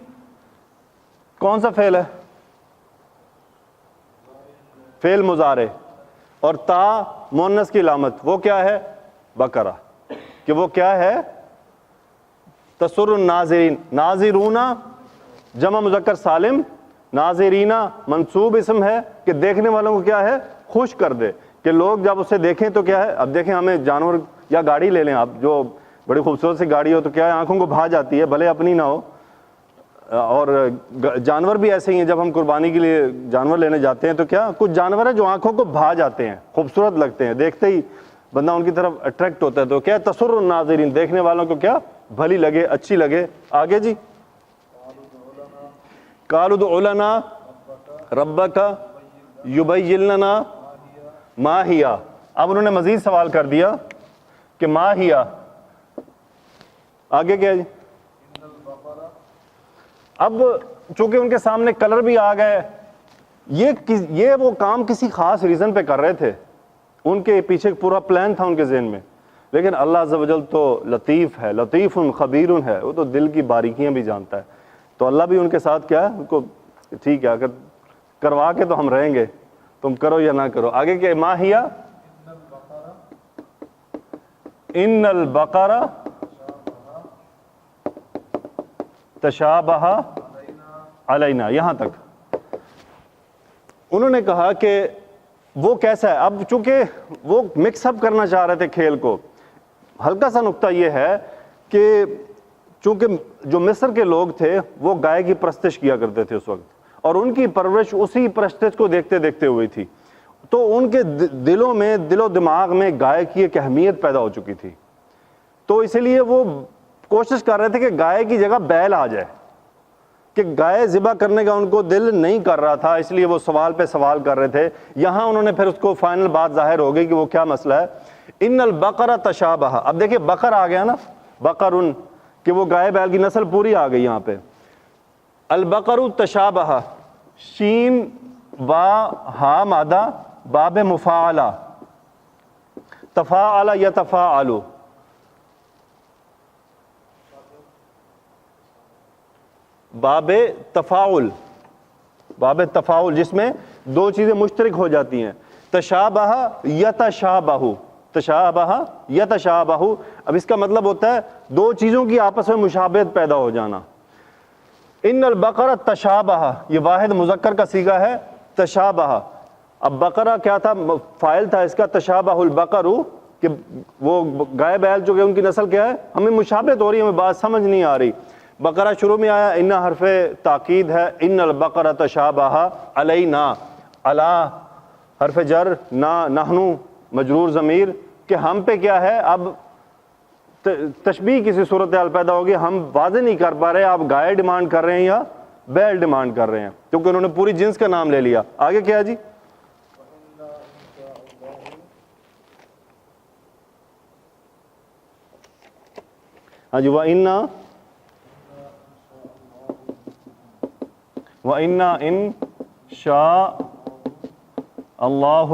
کون سا فعل ہے؟ فعل مضارع. اور تا مؤنث کی علامت، وہ کیا ہے؟ بقرہ. کہ وہ کیا ہے؟ تسر الناظرین. ناظرون جمع مذکر سالم، ناظرینا منصوب اسم ہے کہ دیکھنے والوں کو کیا ہے؟ خوش کر دے. کہ لوگ جب اسے دیکھیں تو کیا ہے؟ اب دیکھیں ہمیں جانور یا گاڑی لے لیں آپ، جو بڑی خوبصورت سی گاڑی ہو تو کیا ہے؟ آنکھوں کو بھا جاتی ہے، بھلے اپنی نہ ہو. اور جانور بھی ایسے ہی ہیں، جب ہم قربانی کے لیے جانور لینے جاتے ہیں تو کیا کچھ جانور ہیں جو آنکھوں کو بھا جاتے ہیں، خوبصورت لگتے ہیں، دیکھتے ہی بندہ ان کی طرف اٹریکٹ ہوتا ہے. تو کیا تسر الناظرین، دیکھنے والوں کو کیا بھلی لگے، اچھی لگے. آگے جی قالوا ادع لنا ربک یبین لنا ما ہی. اب انہوں نے مزید سوال کر دیا کہ ما ہی، آگے کیا جی؟ اب چونکہ ان کے سامنے کلر بھی آ گئے، یہ وہ کام کسی خاص ریزن پہ کر رہے تھے، ان کے پیچھے پورا پلان تھا ان کے ذہن میں. لیکن اللہ عز و جل تو لطیف ہے، لطیف خبیر ہے، وہ تو دل کی باریکیاں بھی جانتا ہے. تو اللہ بھی ان کے ساتھ کیا ہے، ان کو ٹھیک ہے اگر کروا کے تو ہم رہیں گے، تم کرو یا نہ کرو. آگے کیا؟ ما ہی ان البقرہ تشابہ علینا. یہاں تک انہوں نے کہا کہ وہ کیسا ہے. اب چونکہ وہ مکس اپ کرنا چاہ رہے تھے کھیل کو. ہلکا سا نقطہ یہ ہے کہ چونکہ جو مصر کے لوگ تھے وہ گائے کی پرستش کیا کرتے تھے اس وقت، اور ان کی پرورش اسی پرستش کو دیکھتے دیکھتے ہوئی تھی، تو ان کے دلوں میں، دل و دماغ میں گائے کی ایک اہمیت پیدا ہو چکی تھی. تو اسی لیے وہ کوشش کر رہے تھے کہ گائے کی جگہ بیل آ جائے، کہ گائے ذبح کرنے کا ان کو دل نہیں کر رہا تھا، اس لیے وہ سوال پہ سوال کر رہے تھے. یہاں انہوں نے پھر اس کو فائنل بات ظاہر ہو گئی کہ وہ کیا مسئلہ ہے. ان البقرہ تشابہ. اب دیکھیں بقر آ گیا نا، بقرن، کہ وہ گائے بیل کی نسل پوری آ گئی یہاں پہ. البقر تشابہ، شین با ہا مادہ باب مفاعلہ، تفاعل یتفاعل، باب تفاعل، باب تفاعل جس میں دو چیزیں مشترک ہو جاتی ہیں. تشابہ یتشابہ، تشابہ یتشابہ. اب اس کا مطلب ہوتا ہے دو چیزوں کی آپس میں مشابہت پیدا ہو جانا. ان البقرہ تشابہ، یہ واحد مذکر کا صیغہ ہے تشابہ. اب بقرہ کیا تھا؟ فاعل تھا اس کا. تشابہ البقر، کہ وہ گائے بیل جو کہ ان کی نسل کیا ہے، ہمیں مشابہت ہو رہی ہے، ہمیں بات سمجھ نہیں آ رہی. بقرہ شروع میں آیا، ان حرف تاکید ہے، ان البقرہ تشابہ علینا، علی حرف جر، نحنو مجرور ضمیر، کہ ہم پہ کیا ہے. اب تشبیہ کسی صورتحال پیدا ہوگی، ہم واضح نہیں کر پا رہے آپ گائے ڈیمانڈ کر رہے ہیں یا بیل ڈیمانڈ کر رہے ہیں، کیونکہ انہوں نے پوری جنس کا نام لے لیا. آگے کیا ہے جی؟ ہاں جی، وَإِنَّا إِن شاء اللہ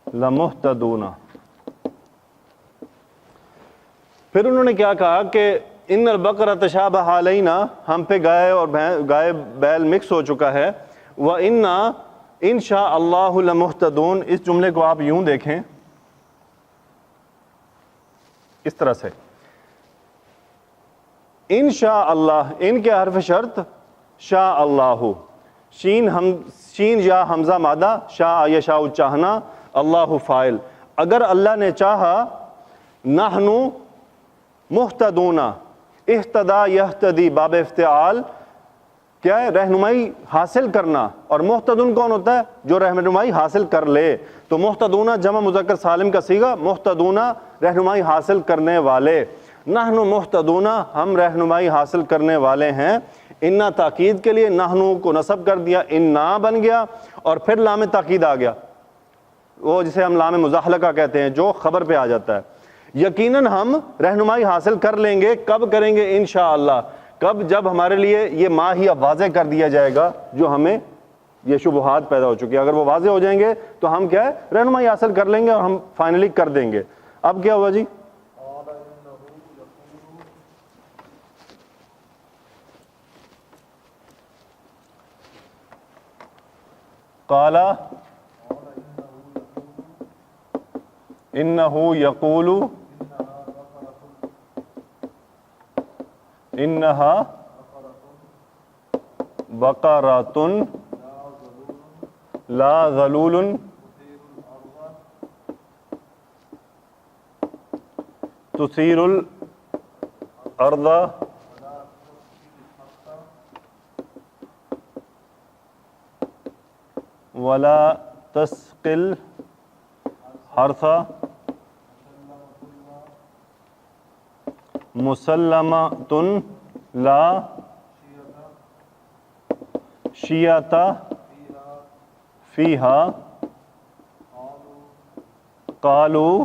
لمہتدون۔ پھر انہوں نے کیا کہا کہ ان البقرہ تشابہ علینا، ہم پہ گائے اور گائے بیل مکس ہو چکا ہے۔ وَإِنَّا إِن شاء اللہ لمہتدون، اس جملے کو آپ یوں دیکھیں اس طرح سے، ان شاء اللہ، ان کے حرف شرط، شاء اللہ، شین یا حمزہ مادہ، شاء یشاء چاہنا، اللہ فاعل، اگر اللہ نے چاہا، نحن مہتدون، اہتدا یہتدی باب افتعال، کیا ہے؟ رہنمائی حاصل کرنا، اور مہتدون کون ہوتا ہے؟ جو رہنمائی حاصل کر لے، تو مہتدون جمع مذکر سالم کا صیغہ، مہتدون رہنمائی حاصل کرنے والے، نحن مہتدون ہم رہنمائی حاصل کرنے والے ہیں۔ انا تاکید کے لیے نحن کو نصب کر دیا، انا بن گیا، اور پھر لام تاکید آ گیا، وہ جسے ہم لام مزاحلقہ کہتے ہیں، جو خبر پہ آ جاتا ہے۔ یقیناً ہم رہنمائی حاصل کر لیں گے، کب کریں گے؟ انشاءاللہ، کب؟ جب ہمارے لیے یہ ماہیہ واضح کر دیا جائے گا جو ہمیں یہ شبہات پیدا ہو چکی ہے، اگر وہ واضح ہو جائیں گے تو ہم کیا ہے؟ رہنمائی حاصل کر لیں گے اور ہم فائنلی کر دیں گے۔ اب کیا ہوا جی؟ قال انہ یقول انہا بقرۃ لا ذلول تثیر الارض ولا تسقی الحرث مسلمۃ لا شیۃ فیہا قالوا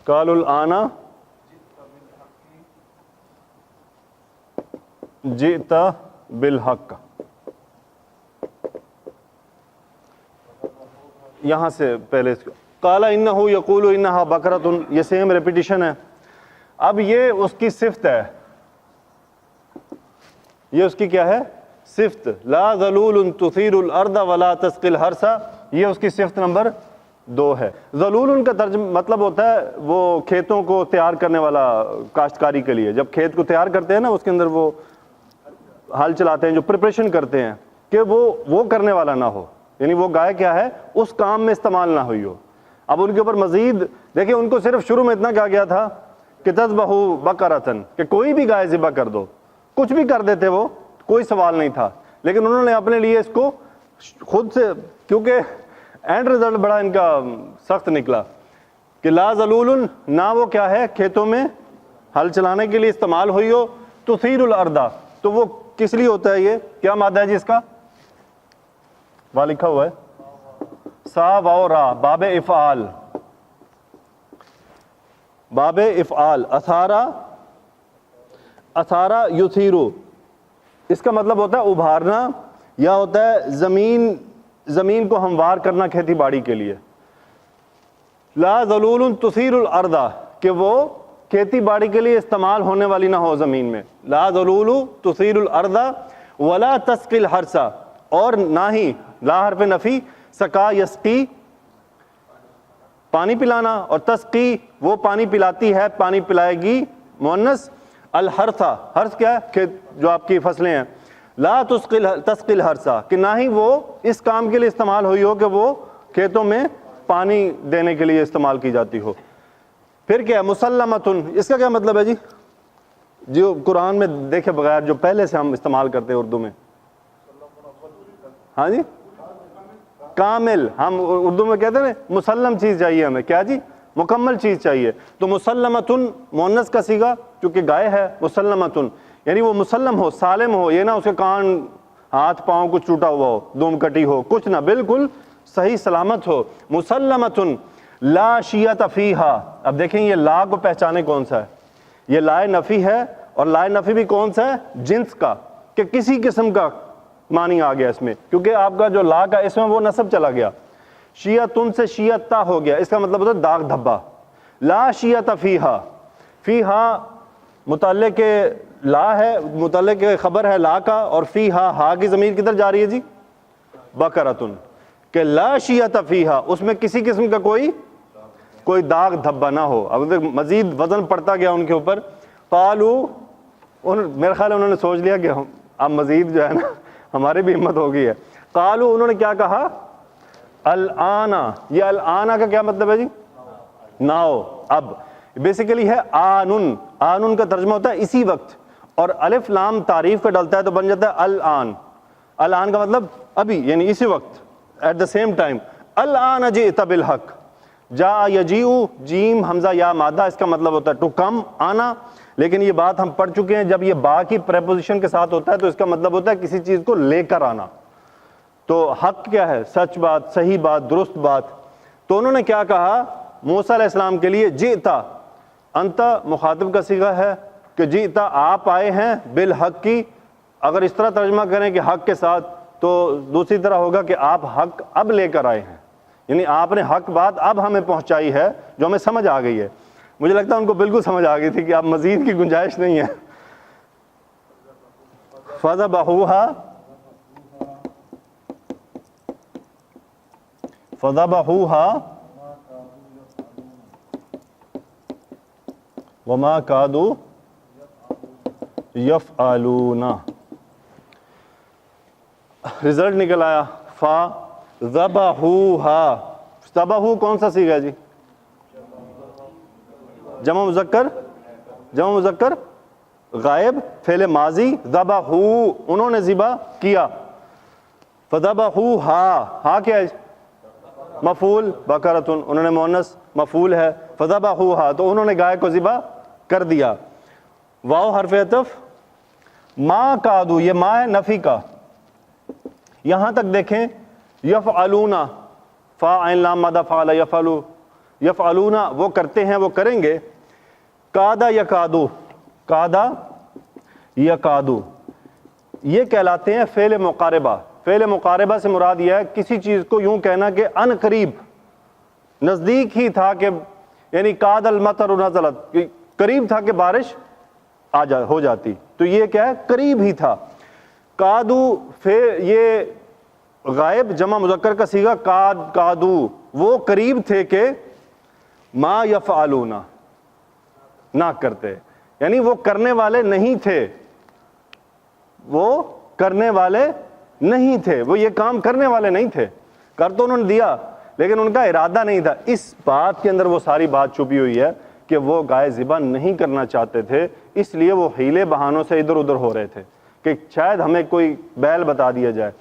الآن جئت بالحق۔ یہاں سے پہلے قال انہ یقول انہا بقرۃ، یہ سیم ریپیٹیشن ہے۔ اب یہ اس کی صفت ہے، یہ اس کی کیا ہے؟ صفت۔ لا ذلول تثیر الارض ولا تسقی الحرث، یہ اس کی صفت نمبر 2 ہے۔ ذلول کا ترجمہ مطلب ہوتا ہے وہ کھیتوں کو تیار کرنے والا، کاشتکاری کے لیے جب کھیت کو تیار کرتے ہیں نا، اس کے اندر وہ ہل چلاتے ہیں، جو پریپریشن کرتے ہیں، کہ وہ کرنے والا نہ ہو، یعنی وہ گائے کیا ہے؟ اس کام میں استعمال نہ ہوئی ہو۔ اب ان کے اوپر مزید دیکھیں، ان کو صرف شروع میں اتنا کہا گیا تھا کہ تذبحوا بقرۃ، کہ کوئی بھی گائے ذبح کر دو، کچھ بھی کر دیتے، وہ کوئی سوال نہیں تھا، لیکن انہوں نے اپنے لیے اس کو خود سے، کیونکہ اینڈ رزلٹ بڑا ان کا سخت نکلا کہ لا ذلول، نہ وہ کیا ہے کھیتوں میں ہل چلانے کے لیے استعمال ہوئی ہو، تثیر الارض، تو وہ کس لیے ہوتا ہے؟ یہ کیا مادہ ہے جی اس کا؟ وہاں لکھا ہوا ہے سا واو را، باب افعال، باب افعال، اثارا یثیرو، اس کا مطلب ہوتا ہے ابھارنا، یا ہوتا ہے زمین کو ہموار کرنا کھیتی باڑی کے لیے۔ لا ذلول تثیر الارض، کہ وہ کھیتی باڑی کے لیے استعمال ہونے والی نہ ہو زمین میں۔ لا ذلول تثیر الارض ولا تسقی الحرث، اور نہ ہی، لا حرف نفی، سقا یسقی پانی پلانا، اور تسقی وہ پانی پلاتی ہے، پانی پلائے گی، مؤنث، الحرث، حرث کیا ہے؟ کہ جو آپ کی فصلیں ہیں، لا تسقی الحرث، کہ نہ ہی وہ اس کام کے لیے استعمال ہوئی ہو کہ وہ کھیتوں میں پانی دینے کے لیے استعمال کی جاتی ہو۔ پھر کیا ہے؟ مسلمتن، اس کا کیا مطلب ہے جی؟ جو قرآن میں دیکھے بغیر جو پہلے سے ہم استعمال کرتے ہیں اردو میں، ہاں جی، کامل، ہم اردو میں کہتے ہیں مسلم چیز چاہیے ہمیں، کیا جی؟ مکمل چیز چاہیے۔ تو مسلمتن مؤنث کا صیغہ چونکہ گائے ہے، مسلمتن، یعنی وہ مسلم ہو، سالم ہو، یہ نہ اس کے کان ہاتھ پاؤں کچھ ٹوٹا ہوا ہو، دم کٹی ہو، کچھ نہ، بالکل صحیح سلامت ہو. مسلمۃ لا شیۃ فیہا. اب دیکھیں یہ لا کو پہچانے کون سا ہے، یہ لائے نفی ہے، اور لائے نفی بھی کون سا ہے، جنس کا، کہ کسی قسم کا معنی آ گیا اس میں، کیونکہ آپ کا جو لا کا اس میں وہ نصب چلا گیا. شیعتن سے شیعتا ہو گیا، اس کا مطلب ہوتا ہے داغ دھبا. لا شیعت فیہا، فیہا متعلق لا ہے، متعلق خبر ہے لا کا، اور فیہا ہا کی ضمیر کدھر جا رہی ہے جی، بقرۃن، کہ لا شیعت فیہا، اس میں کسی قسم کا کوئی داغ دھبا نہ ہو. اب مزید وزن پڑتا گیا ان کے اوپر. قالو، میرے خیال ہے انہوں نے سوچ لیا کہ اب مزید جو ہے نا ہماری بھی ہمت ہو گئی ہے. قالو، انہوں نے کیا کہا، الآنا. یہ الآنا کا کیا مطلب ہے جی، ناؤ، اب. بیسیکلی ہے آنن، آنن کا ترجمہ ہوتا ہے اسی وقت، اور الف لام تعریف کا ڈلتا ہے تو بن جاتا ہے الآن. الآن کا مطلب ابھی، یعنی اسی وقت، ایٹ دا سیم ٹائم. الآن جئت بالحق. جاء یجیء، جیم حمزہ یا مادہ، اس کا مطلب ہوتا ہے ٹو کم، آنا. لیکن یہ بات ہم پڑھ چکے ہیں، جب یہ با کی پریپوزیشن کے ساتھ ہوتا ہے تو اس کا مطلب ہوتا ہے کسی چیز کو لے کر آنا. تو حق کیا ہے، سچ بات، صحیح بات، درست بات. تو انہوں نے کیا کہا موسیٰ علیہ السلام کے لیے، جئتا، انت مخاطب کا صیغہ ہے کہ جئتا، آپ آئے ہیں، بالحق کی. اگر اس طرح ترجمہ کریں کہ حق کے ساتھ، تو دوسری طرح ہوگا کہ آپ حق اب لے کر آئے ہیں، یعنی آپ نے حق بات اب ہمیں پہنچائی ہے جو ہمیں سمجھ آ گئی ہے. مجھے لگتا ہے ان کو بالکل سمجھ آ گئی تھی کہ اب مزید کی گنجائش نہیں ہے. فذبحوها، فذبحوها وما كادوا يفعلون. رزلٹ نکل آیا فذبحوها. ذبحوا کون سا صیغہ ہے جی، جمع مذکر غائب، فعل ماضی. ذبحوا، انہوں نے ذبح کیا. فذبحوها، ہاں کیا ہے، مفعول، بقرۃن، انہوں نے مؤنث، مفعول ہے. فذبحوها، تو انہوں نے گائے کو ذبح کر دیا. واو حرف عطف. ما کادو، یہ ما ہے نفی کا. یہاں تک دیکھیں، یفعلون، فا عین لام مادہ فعل، یفعلو، یفعلون، وہ کرتے ہیں، وہ کریں گے. کادا یکادو، کادا یکادو، یہ کہلاتے ہیں فعل مقاربہ. فعل مقاربہ سے مراد یہ ہے کسی چیز کو یوں کہنا کہ ان قریب، نزدیک ہی تھا کہ، یعنی کاد المطر نزلت، قریب تھا کہ بارش ہو جاتی. تو یہ کیا ہے، قریب ہی تھا. کادو، یہ غائب جمع مذکر کا صیغہ کادو، وہ قریب تھے کہ ما یفعلون، نہ کرتے، یعنی وہ کرنے والے نہیں تھے، وہ کرنے والے نہیں تھے، وہ یہ کام کرنے والے نہیں تھے. کر تو انہوں نے دیا لیکن ان کا ارادہ نہیں تھا. اس بات کے اندر وہ ساری بات چھپی ہوئی ہے کہ وہ گائے ذبح نہیں کرنا چاہتے تھے، اس لیے وہ حیلے بہانوں سے ادھر ادھر ہو رہے تھے کہ شاید ہمیں کوئی بیل بتا دیا جائے.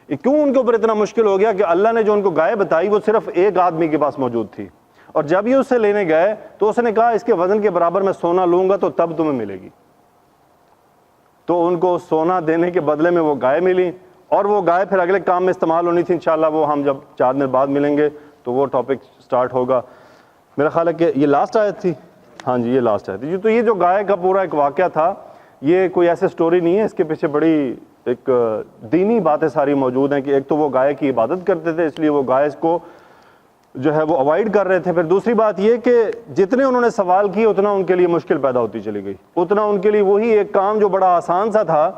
کیوں ان کے اوپر اتنا مشکل ہو گیا کہ اللہ نے جو ان کو گائے بتائی وہ صرف ایک آدمی کے پاس موجود تھی، اور جب یہ اسے لینے گئے تو اس نے کہا اس کے وزن کے برابر میں سونا لوں گا تو تب تمہیں ملے گی. تو ان کو سونا دینے کے بدلے میں وہ گائے ملی، اور وہ گائے پھر اگلے کام میں استعمال ہونی تھی. انشاءاللہ وہ ہم جب 4 دن بعد ملیں گے تو وہ ٹاپک سٹارٹ ہوگا. میرا خیال ہے کہ یہ لاسٹ آیت تھی، ہاں جی یہ لاسٹ آیت تھی. تو یہ جو گائے کا پورا ایک واقعہ تھا، یہ کوئی ایسے سٹوری نہیں ہے، اس کے پیچھے بڑی ایک دینی باتیں ساری موجود ہیں. کہ ایک تو وہ گائے کی عبادت کرتے تھے، اس لیے وہ گائے کو جو ہے وہ اوائڈ کر رہے تھے. پھر دوسری بات یہ کہ جتنے انہوں نے سوال کیے اتنا ان کے لیے مشکل پیدا ہوتی چلی گئی، اتنا ان کے لیے وہی ایک کام جو بڑا آسان سا تھا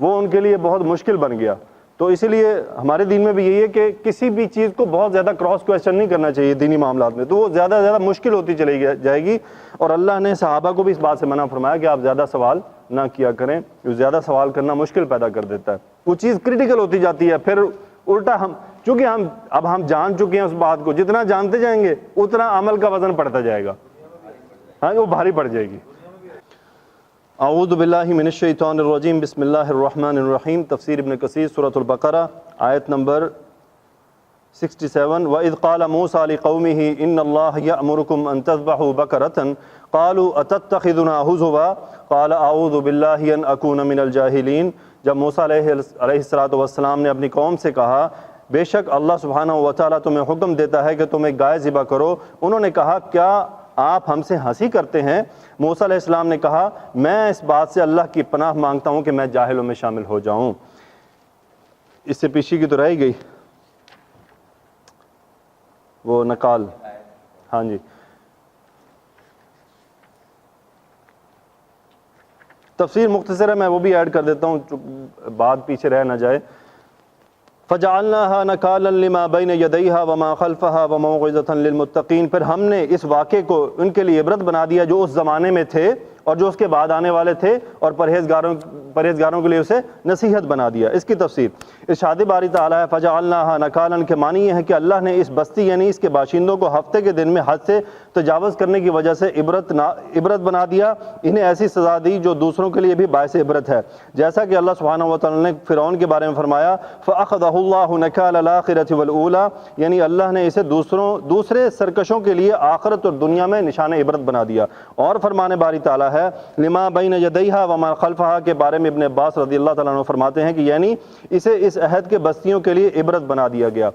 وہ ان کے لیے بہت مشکل بن گیا. تو اسی لیے ہمارے دین میں بھی یہی ہے کہ کسی بھی چیز کو بہت زیادہ کراس کویسچن نہیں کرنا چاہیے دینی معاملات میں، تو وہ زیادہ سے زیادہ مشکل ہوتی چلی جائے گی. اور اللہ نے صحابہ کو بھی اس بات سے منع فرمایا کہ آپ زیادہ سوال نہ کیا کریں، زیادہ سوال کرنا مشکل پیدا کر دیتا ہے، وہ چیز کریٹیکل ہوتی جاتی ہے. پھر الٹا چونکہ ہم جان چکے ہیں اس بات کو، جتنا جانتے جائیں گے اتنا عمل کا وزن پڑتا جائے گا، ہاں وہ بھاری پڑ جائے گی. اعوذ باللہ من الشیطان الرجیم، بسم اللہ الرحمن الرحیم. تفسیر ابن کثیر، سورۃ البقرہ، آیت نمبر 67 وَإِذْ قَالَ مُوسَىٰ لِقَوْمِهِ إِنَّ اللَّهَ يَأْمُرُكُمْ أَن تَذْبَحُوا بَقَرَةً قَالُوا أَتَتَّخِذُنَا هُزُوًا قَالَ أَعُوذُ بِاللَّهِ أَنْ أَكُونَ مِنَ الْجَاهِلِينَ۔ جب موسیٰ علیہ السلام نے اپنی قوم سے کہا بے شک اللہ سبحانہ و تعالیٰ تمہیں حکم دیتا ہے کہ تم ایک گائے ذبح کرو، انہوں نے کہا کیا آپ ہم سے ہنسی کرتے ہیں؟ موسیٰ علیہ السلام نے کہا میں اس بات سے اللہ کی پناہ مانگتا ہوں کہ میں جاہلوں میں شامل ہو جاؤں۔ اس سے پیچھے کی تو رہ گئی وہ نکال، ہاں جی، تفسیر مختصر ہے، میں وہ بھی ایڈ کر دیتا ہوں بات پیچھے رہ نہ جائے۔ فَجَعَلْنَاهَا نَكَالًا لِمَا بَيْنَ يَدَيْهَا وَمَا خَلْفَهَا وَمَوْعِظَةً لِلْمُتَّقِينَ، پھر ہم نے اس واقعے کو ان کے لیے عبرت بنا دیا جو اس زمانے میں تھے اور جو اس کے بعد آنے والے تھے، اور پرہیزگاروں کے لیے اسے نصیحت بنا دیا۔ اس کی تفسیر ارشاد باری تعالیٰ ہے فَجَعَلْنَاهَا نَكَالًا کے معنی یہ ہے کہ اللہ نے اس بستی یعنی اس کے باشندوں کو ہفتے کے دن میں حد سے تجاوز کرنے کی وجہ سے عبرت بنا دیا، انہیں ایسی سزا دی جو دوسروں کے لیے بھی باعث عبرت ہے، جیسا کہ اللہ سبحانہ و تعالیٰ نے فرعون کے بارے میں فرمایا فَأَخَذَهُ اللَّهُ نَكَالَ الْآخِرَةِ وَالْأُولَىٰ، یعنی اللہ نے اسے دوسرے سرکشوں کے لیے آخرت اور دنیا میں نشان عبرت بنا دیا۔ اور فرمان باری تعالیٰ ہے لما بین یدیہا وما خلفہا کے بارے میں ابن عباس رضی اللہ تعالیٰ عنہ فرماتے ہیں کہ یعنی اسے اس عہد کے بستیوں کے لیے عبرت بنا دیا گیا۔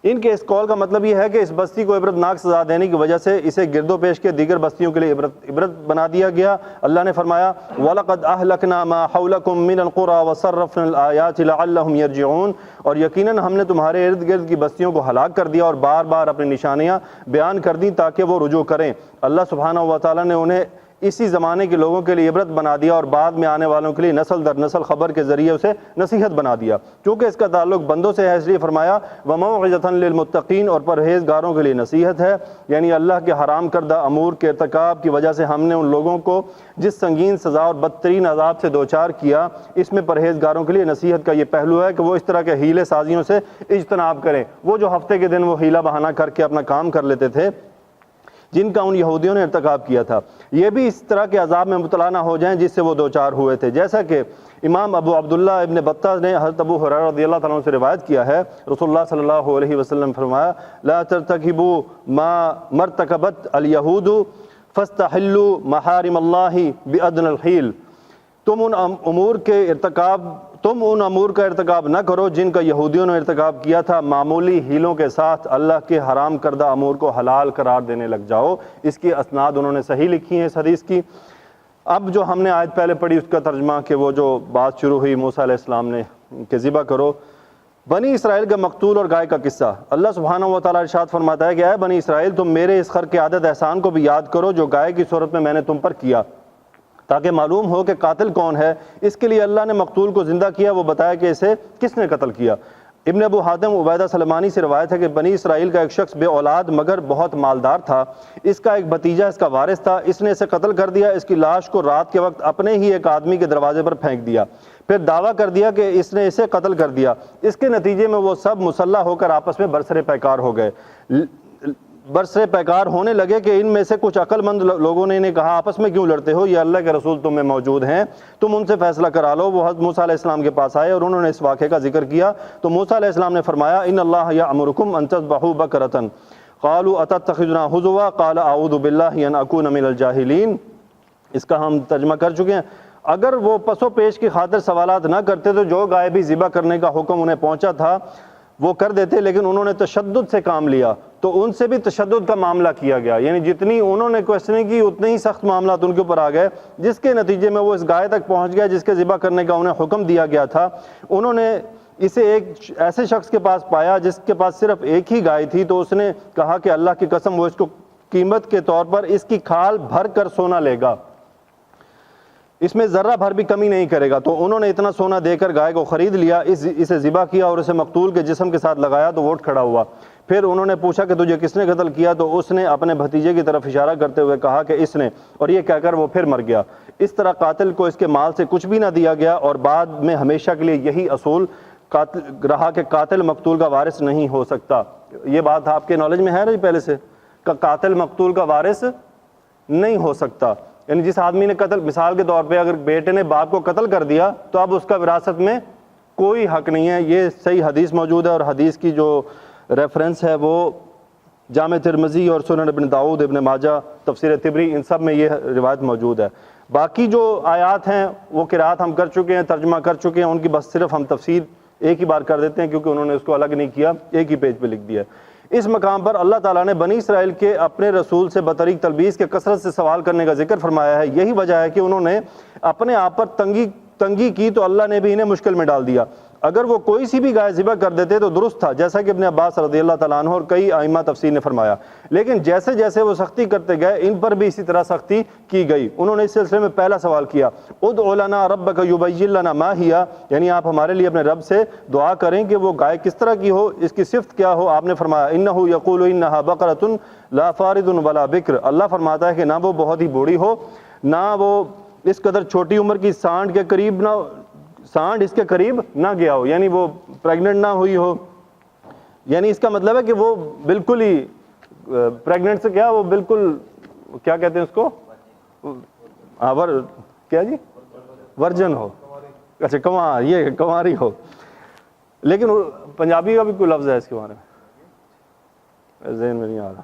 ان کے اس قول کا مطلب یہ ہے کہ اس بستی کو عبرتناک سزا دینے کی وجہ سے اسے گرد و پیش کے دیگر بستیوں کے لیے عبرت بنا دیا گیا۔ اللہ نے فرمایا وَلَقَدْ أَهْلَكْنَا مَا حَوْلَكُمْ مِنَ الْقُرَىٰ وَصَرَّفْنَا الْآيَاتِ لَعَلَّهُمْ يَرْجِعُونَ، اور یقیناً ہم نے تمہارے ارد گرد کی بستیوں کو ہلاک کر دیا اور بار بار اپنی نشانیاں بیان کر دیں تاکہ وہ رجوع کریں۔ اللہ سبحانہ و تعالیٰ نے انہیں اسی زمانے کے لوگوں کے لیے عبرت بنا دیا اور بعد میں آنے والوں کے لیے نسل در نسل خبر کے ذریعے اسے نصیحت بنا دیا۔ چونکہ اس کا تعلق بندوں سے ہے اس لیے فرمایا وَمَوْعِظَةً لِلْمُتَّقِينَ، اور پرہیزگاروں کے لیے نصیحت ہے، یعنی اللہ کے حرام کردہ امور کے ارتکاب کی وجہ سے ہم نے ان لوگوں کو جس سنگین سزا اور بدترین عذاب سے دوچار کیا، اس میں پرہیزگاروں کے لیے نصیحت کا یہ پہلو ہے کہ وہ اس طرح کے ہیلے سازیوں سے اجتناب کریں۔ وہ جو ہفتے کے دن وہ ہیلہ بہانہ کر کے اپنا کام کر لیتے تھے جن کا ان یہودیوں نے ارتکاب کیا تھا، یہ بھی اس طرح کے عذاب میں مبتلا نہ ہو جائیں جس سے وہ دوچار ہوئے تھے، جیسا کہ امام ابو عبداللہ ابن بطہ نے حضرت ابو ہریرہ رضی اللہ تعالیٰ عنہ سے روایت کیا ہے، رسول اللہ صلی اللہ علیہ وسلم فرمایا لا ترتکبوا ما مرتکبت الیہود فاستحلوا محارم اللہ بأدنى الحیل، تم ان امور کا ارتکاب نہ کرو جن کا یہودیوں نے ارتکاب کیا تھا، معمولی ہیلوں کے ساتھ اللہ کے حرام کردہ امور کو حلال قرار دینے لگ جاؤ۔ اس کی اسناد انہوں نے صحیح لکھی ہیں اس حدیث کی۔ اب جو ہم نے آیت پہلے پڑھی اس کا ترجمہ کہ وہ جو بات شروع ہوئی موسیٰ علیہ السلام نے کہ ذبح کرو، بنی اسرائیل کا مقتول اور گائے کا قصہ۔ اللہ سبحانہ و تعالیٰ ارشاد فرماتا ہے کہ اے بنی اسرائیل تم میرے اس خرق عادت احسان کو بھی یاد کرو جو گائے کی صورت میں نے تم پر کیا، تاکہ معلوم ہو کہ قاتل کون ہے۔ اس کے لیے اللہ نے مقتول کو زندہ کیا، وہ بتایا کہ اسے کس نے قتل کیا۔ ابن ابو حاتم عبیدہ سلمانی سے روایت ہے کہ بنی اسرائیل کا ایک شخص بے اولاد مگر بہت مالدار تھا، اس کا ایک بھتیجا اس کا وارث تھا، اس نے اسے قتل کر دیا، اس کی لاش کو رات کے وقت اپنے ہی ایک آدمی کے دروازے پر پھینک دیا، پھر دعویٰ کر دیا کہ اس نے اسے قتل کر دیا۔ اس کے نتیجے میں وہ سب مسلح ہو کر آپس میں برسر پیکار ہو گئے۔ برسر پیکار ہونے لگے کہ ان میں سے کچھ عقل مند لوگوں نے انہیں کہا آپس میں کیوں لڑتے ہو، یہ اللہ کے رسول تم میں موجود ہیں، تم ان سے فیصلہ کرا لو۔ وہ حضرت موسیٰ علیہ السلام کے پاس آئے اور انہوں نے اس واقعے کا ذکر کیا تو موسیٰ علیہ السلام نے فرمایا ان اللہ یأمرکم ان تذبحوا بقرۃ قالوا اتتخذنا ہزوا قال اعوذ باللہ ان اکون من الجاہلین۔ اس کا ہم ترجمہ کر چکے ہیں۔ اگر وہ پس و پیش کی خاطر سوالات نہ کرتے تو جو گائے بھی ذبح کرنے کا حکم انہیں پہنچا تھا وہ کر دیتے، لیکن انہوں نے تشدد سے کام لیا تو ان سے بھی تشدد کا معاملہ کیا گیا، یعنی جتنی انہوں نے کوششیں کی اتنے ہی سخت معاملات ان کے اوپر آ گئے، جس کے نتیجے میں وہ اس گائے تک پہنچ گیا جس کے ذبح کرنے کا انہیں حکم دیا گیا تھا۔ انہوں نے اسے ایک ایسے شخص کے پاس پایا جس کے پاس صرف ایک ہی گائے تھی، تو اس نے کہا کہ اللہ کی قسم وہ اس کو قیمت کے طور پر اس کی کھال بھر کر سونا لے گا، اس میں ذرہ بھر بھی کمی نہیں کرے گا۔ تو انہوں نے اتنا سونا دے کر گائے کو خرید لیا، اسے ذبح کیا اور اسے مقتول کے جسم کے ساتھ لگایا تو وہ اٹھ کھڑا ہوا۔ پھر انہوں نے پوچھا کہ تجھے کس نے قتل کیا، تو اس نے اپنے بھتیجے کی طرف اشارہ کرتے ہوئے کہا کہ اس نے، اور یہ کہہ کر وہ پھر مر گیا۔ اس طرح قاتل کو اس کے مال سے کچھ بھی نہ دیا گیا، اور بعد میں ہمیشہ کے لیے یہی اصول رہا کہ قاتل مقتول کا وارث نہیں ہو سکتا۔ یہ بات آپ کے نالج میں ہے نا پہلے سے کہ قاتل مقتول کا وارث نہیں ہو سکتا، یعنی جس آدمی نے قتل، مثال کے طور پہ اگر بیٹے نے باپ کو قتل کر دیا تو اب اس کا وراثت میں کوئی حق نہیں ہے۔ یہ صحیح حدیث موجود ہے، اور حدیث کی جو ریفرنس ہے وہ جامع ترمذی اور سنن ابن داؤد، ابن ماجہ، تفسیر طبری، ان سب میں یہ روایت موجود ہے۔ باقی جو آیات ہیں وہ قرات ہم کر چکے ہیں، ترجمہ کر چکے ہیں، ان کی بس صرف ہم تفسیر ایک ہی بار کر دیتے ہیں کیونکہ انہوں نے اس کو الگ نہیں کیا، ایک ہی پیج پہ لکھ دیا ہے۔ اس مقام پر اللہ تعالیٰ نے بنی اسرائیل کے اپنے رسول سے بطریق تلبیس کے کثرت سے سوال کرنے کا ذکر فرمایا ہے۔ یہی وجہ ہے کہ انہوں نے اپنے آپ پر تنگی کی تو اللہ نے بھی انہیں مشکل میں ڈال دیا۔ اگر وہ کوئی سی بھی گائے ذبح کر دیتے تو درست تھا، جیسا کہ ابن عباس رضی اللہ تعالیٰ عنہ اور کئی ائمہ تفسیر نے فرمایا، لیکن جیسے جیسے وہ سختی کرتے گئے ان پر بھی اسی طرح سختی کی گئی۔ انہوں نے اس سلسلے میں پہلا سوال کیا، ادع لنا ربک یبین لنا ما ہی، یعنی آپ ہمارے لیے اپنے رب سے دعا کریں کہ وہ گائے کس طرح کی ہو، اس کی صفت کیا ہو۔ آپ نے فرمایا انہ یقول انہا بقرۃ لا فارض ولا بکر، اللہ فرماتا ہے کہ نہ وہ بہت ہی بوڑھی ہو، نہ وہ اس قدر چھوٹی عمر کی سانڈ کے قریب نہ، سانڈ اس کے قریب نہ گیا ہو، یعنی وہ پریگننٹ نہ ہوئی ہو، یعنی اس کا مطلب ہے کہ وہ بالکل ہی پریگننٹ سے کیا، وہ بالکل کیا کہتے ہیں اس کو، کیا جی، ورجن ہو، اچھا کنوار، یہ کنواری ہو، لیکن پنجابی کا بھی کوئی لفظ ہے اس کے بارے میں، ذہن میں نہیں آ رہا۔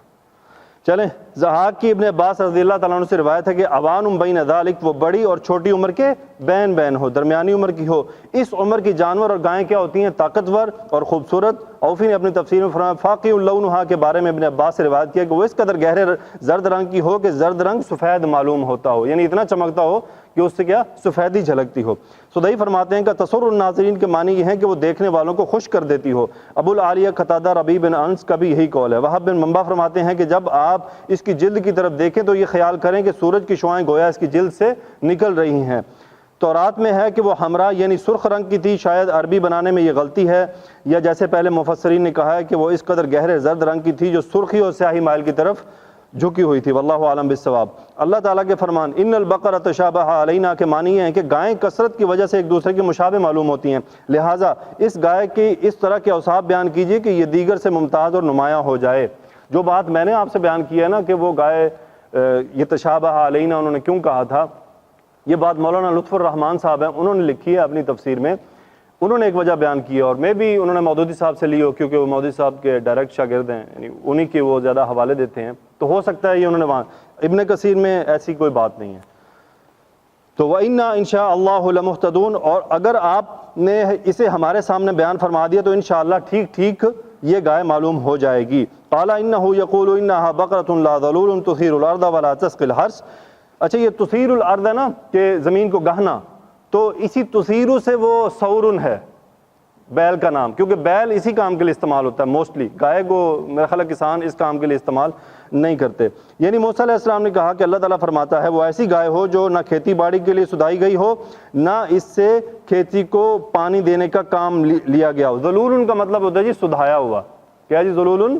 چلیں، ضحاک کی ابن عباس رضی اللہ تعالیٰ عنہ سے روایت ہے کہ اوان بین ذالک، وہ بڑی اور چھوٹی عمر کے بین ہو، درمیانی عمر کی ہو۔ اس عمر کی جانور اور گائیں کیا ہوتی ہیں؟ طاقتور اور خوبصورت۔ اوفی نے اپنی تفسیر میں فرمایا فاقع اللونھا کے بارے میں ابن عباس سے روایت کیا کہ وہ اس قدر گہرے زرد رنگ کی ہو کہ زرد رنگ سفید معلوم ہوتا ہو، یعنی اتنا چمکتا ہو کہ اس سے کیا، سفیدی جھلکتی ہو۔ سدئی فرماتے ہیں کہ تسر الناظرین کے معنی یہ ہیں کہ وہ دیکھنے والوں کو خوش کر دیتی ہو۔ ابو العالیہ قتادہ ربیع بن انس کا بھی یہی قول ہے۔ وہب بن منبع فرماتے ہیں کہ جب آپ اس کی جلد کی طرف دیکھیں تو یہ خیال کریں کہ سورج کی شعاعیں گویا اس کی جلد سے نکل رہی ہیں۔ تورات میں ہے کہ وہ حمرا یعنی سرخ رنگ کی تھی، شاید عربی بنانے میں یہ غلطی ہے، یا جیسے پہلے مفسرین نے کہا ہے کہ وہ اس قدر گہرے زرد رنگ کی تھی جو سرخی اور سیاہی مائل کی طرف جھکی ہوئی تھی۔ واللہ عالم بالصواب۔ اللہ تعالیٰ کے فرمان ان البقرۃ تشابہ علینا کے معنی ہیں کہ گائیں کثرت کی وجہ سے ایک دوسرے کے مشابہ معلوم ہوتی ہیں، لہٰذا اس گائے کی اس طرح کے اوصاف بیان کیجیے کہ یہ دیگر سے ممتاز اور نمایاں ہو جائے۔ جو بات میں نے آپ سے بیان کی ہے نا کہ وہ گائے یہ تشابہ علینا انہوں نے کیوں کہا تھا، یہ بات مولانا لطف الرحمان صاحب ہیں، انہوں نے لکھی ہے اپنی تفسیر میں، انہوں نے ایک وجہ بیان کی ہے، اور میں بھی انہوں نے مودودی صاحب سے لی ہو کیونکہ وہ مودودی صاحب کے ڈائریکٹ شاگرد ہیں، یعنی انہی کے وہ زیادہ حوالے دیتے ہیں، تو ہو سکتا ہے یہ انہوں نے وہاں، ابن کثیر میں ایسی کوئی بات نہیں ہے۔ تو وَإِنَّا إِن شَاءَ اللَّهُ لَمُهْتَدُونَ، اور اگر آپ نے اسے ہمارے سامنے بیان فرما دیا تو انشاءاللہ ٹھیک ٹھیک یہ گائے معلوم ہو جائے گی۔ قَالَ إِنَّهُ يَقُولُ إِنَّهَا بَقْرَةٌ لَا ذَلُولٌ تُثِيرُ الْأَرْضَ وَلَا تَسْقِي الْحَرْثَ۔ اچھا یہ تثیر الارض ہے نا کہ زمین کو گہنا، تو اسی تثیرو سے وہ سورن ہے بیل کا نام، کیونکہ بیل اسی کام کے لیے استعمال ہوتا ہے موسٹلی، گائے کو میرا خیال ہے کسان اس کام کے لیے استعمال نہیں کرتے۔ یعنی موسیٰ علیہ السلام نے کہا کہ اللہ تعالیٰ فرماتا ہے وہ ایسی گائے ہو جو نہ کھیتی باڑی کے لیے سدائی گئی ہو، نہ اس سے کھیتی کو پانی دینے کا کام لیا گیا ہو۔ ذلول کا مطلب ہوتا ہے جی سدھایا ہوا، کیا جی ذلول؟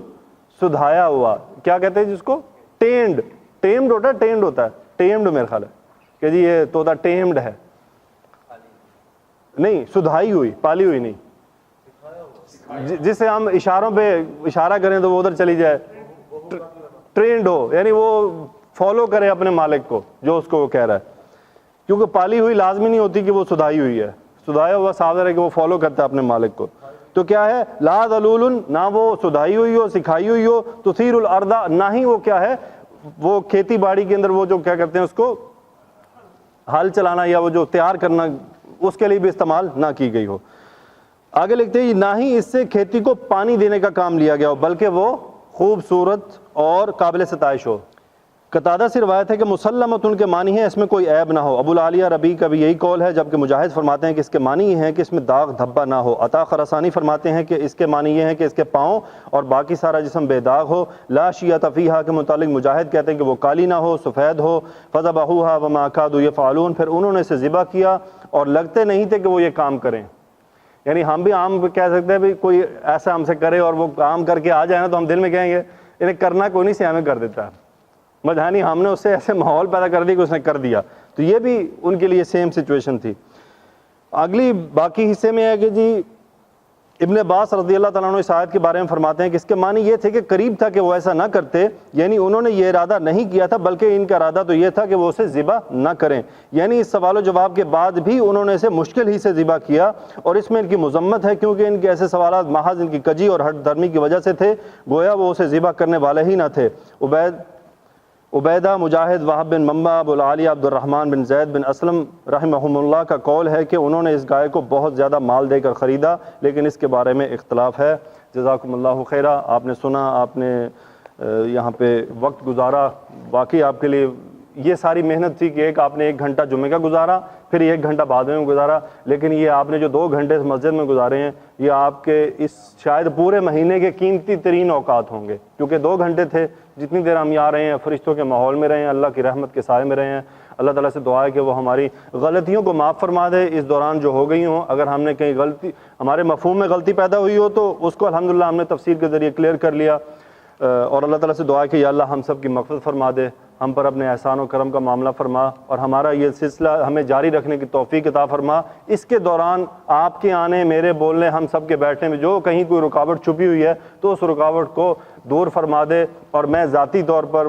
سدھایا ہوا، کیا کہتے ہیں جس کو؟ ٹینڈ، ٹیمڈ ہوتا ہے، ٹینڈ ہوتا ہے، ٹیمڈ میرا خیال ہے کہ جی یہ طوطا ٹیمڈ ہے، نہیں سدھائی ہوئی، پالی ہوئی نہیں، جس سے ہم اشاروں پہ اشارہ کریں تو وہ ادھر چلی جائے، ٹرینڈ ہو، یعنی وہ فالو کرے اپنے مالک کو جو اس کو وہ کہہ رہا ہے، کیونکہ پالی ہوئی لازمی نہیں ہوتی کہ وہ سدھائی ہوئی ہے، سدھایا ہوا صاف ہے کہ وہ فالو کرتا ہے اپنے مالک کو۔ تو کیا ہے لا ذلول، نہ وہ سدھائی ہوئی ہو، سکھائی ہوئی ہو، تثیر الارض، نہ ہی وہ کیا ہے وہ کھیتی باڑی کے اندر وہ جو کیا کرتے ہیں اس کو ہل چلانا یا وہ جو تیار کرنا اس کے لیے بھی استعمال نہ کی گئی ہو۔ آگے لکھتے ہیں نہ ہی اس سے کھیتی کو پانی دینے کا کام لیا گیا ہو بلکہ وہ خوبصورت اور قابل ستائش ہو۔ قتادہ سے روایت ہے کہ مسلمۃ ان کے معنی ہے اس میں کوئی عیب نہ ہو۔ ابو العالیہ ربیع کا بھی یہی قول ہے، جبکہ مجاہد فرماتے ہیں کہ اس کے معنی یہ ہیں کہ اس میں داغ دھبا نہ ہو۔ عطا خراسانی فرماتے ہیں کہ اس کے معنی یہ ہیں کہ اس کے پاؤں اور باقی سارا جسم بے داغ ہو۔ لا شیۃ فیہا کے متعلق مجاہد کہتے ہیں کہ وہ کالی نہ ہو، سفید ہو۔ فذبحوها وما كادوا يفعلون، پھر انہوں نے اسے ذبح کیا اور لگتے نہیں تھے کہ وہ یہ کام کریں۔ یعنی ہم بھی عام کہہ سکتے ہیں بھی کوئی ایسا ہم سے کرے اور وہ کام کر کے آ جائے نا تو ہم دل میں کہیں گے انہیں کرنا کوئی نہیں سے ہمیں کر دیتا ہے، مجھانی ہم نے اس سے ایسے ماحول پیدا کر دیا کہ اس نے کر دیا، تو یہ بھی ان کے لیے سیم سچویشن تھی۔ اگلی باقی حصے میں ہے کہ جی ابن عباس رضی اللہ تعالیٰ عنہ اس آیت کے بارے میں فرماتے ہیں کہ اس کے معنی یہ تھے کہ قریب تھا کہ وہ ایسا نہ کرتے، یعنی انہوں نے یہ ارادہ نہیں کیا تھا، بلکہ ان کا ارادہ تو یہ تھا کہ وہ اسے ذبح نہ کریں، یعنی اس سوال و جواب کے بعد بھی انہوں نے اسے مشکل ہی سے ذبح کیا، اور اس میں ان کی مذمت ہے کیونکہ ان کے ایسے سوالات محض ان کی کجی اور ہٹ دھرمی کی وجہ سے تھے، گویا وہ اسے ذبح کرنے والے ہی نہ تھے۔ عبیدہ، مجاہد، وہب بن منبع، ابو العالیہ عبد الرحمن بن زید بن اسلم رحمہم اللہ کا قول ہے کہ انہوں نے اس گائے کو بہت زیادہ مال دے کر خریدا، لیکن اس کے بارے میں اختلاف ہے۔ جزاکم اللہ خیرہ، آپ نے سنا، آپ نے یہاں پہ وقت گزارا، واقعی آپ کے لیے یہ ساری محنت تھی کہ ایک آپ نے 1 گھنٹہ جمعہ کا گزارا، پھر 1 گھنٹہ بعد میں گزارا، لیکن یہ آپ نے جو 2 گھنٹے مسجد میں گزارے ہیں یہ آپ کے اس شاید پورے مہینے کے قیمتی ترین اوقات ہوں گے، کیونکہ 2 گھنٹے تھے جتنی دیر ہم یہاں رہے ہیں، فرشتوں کے ماحول میں رہے ہیں، اللہ کی رحمت کے سائے میں رہے ہیں۔ اللہ تعالیٰ سے دعا ہے کہ وہ ہماری غلطیوں کو معاف فرما دے اس دوران جو ہو گئی ہوں، اگر ہم نے کہیں غلطی، ہمارے مفہوم میں غلطی پیدا ہوئی ہو تو اس کو الحمدللہ ہم نے تفسیر کے ذریعے کلیئر کر لیا، اور اللہ تعالیٰ سے دعا ہے کہ یا اللہ ہم سب کی مغفرت فرما دے، ہم پر اپنے احسان و کرم کا معاملہ فرما، اور ہمارا یہ سلسلہ ہمیں جاری رکھنے کی توفیق عطا فرما۔ اس کے دوران آپ کے آنے، میرے بولنے، ہم سب کے بیٹھنے میں جو کہیں کوئی رکاوٹ چھپی ہوئی ہے تو اس رکاوٹ کو دور فرما دے، اور میں ذاتی طور پر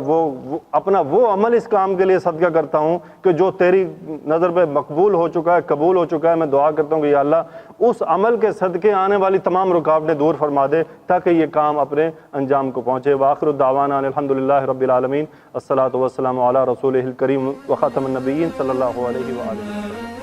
اپنا وہ عمل اس کام کے لیے صدقہ کرتا ہوں کہ جو تیری نظر پہ مقبول ہو چکا ہے، قبول ہو چکا ہے۔ میں دعا کرتا ہوں کہ یا اللہ اس عمل کے صدقے آنے والی تمام رکاوٹیں دور فرما دے تاکہ یہ کام اپنے انجام کو پہنچے۔ وآخر الدعوانا الحمدللہ رب العالمین، الصلاۃ والسلام علی رسولہ الکریم وخاتم النبیین صلی اللہ علیہ وآلہ وسلم۔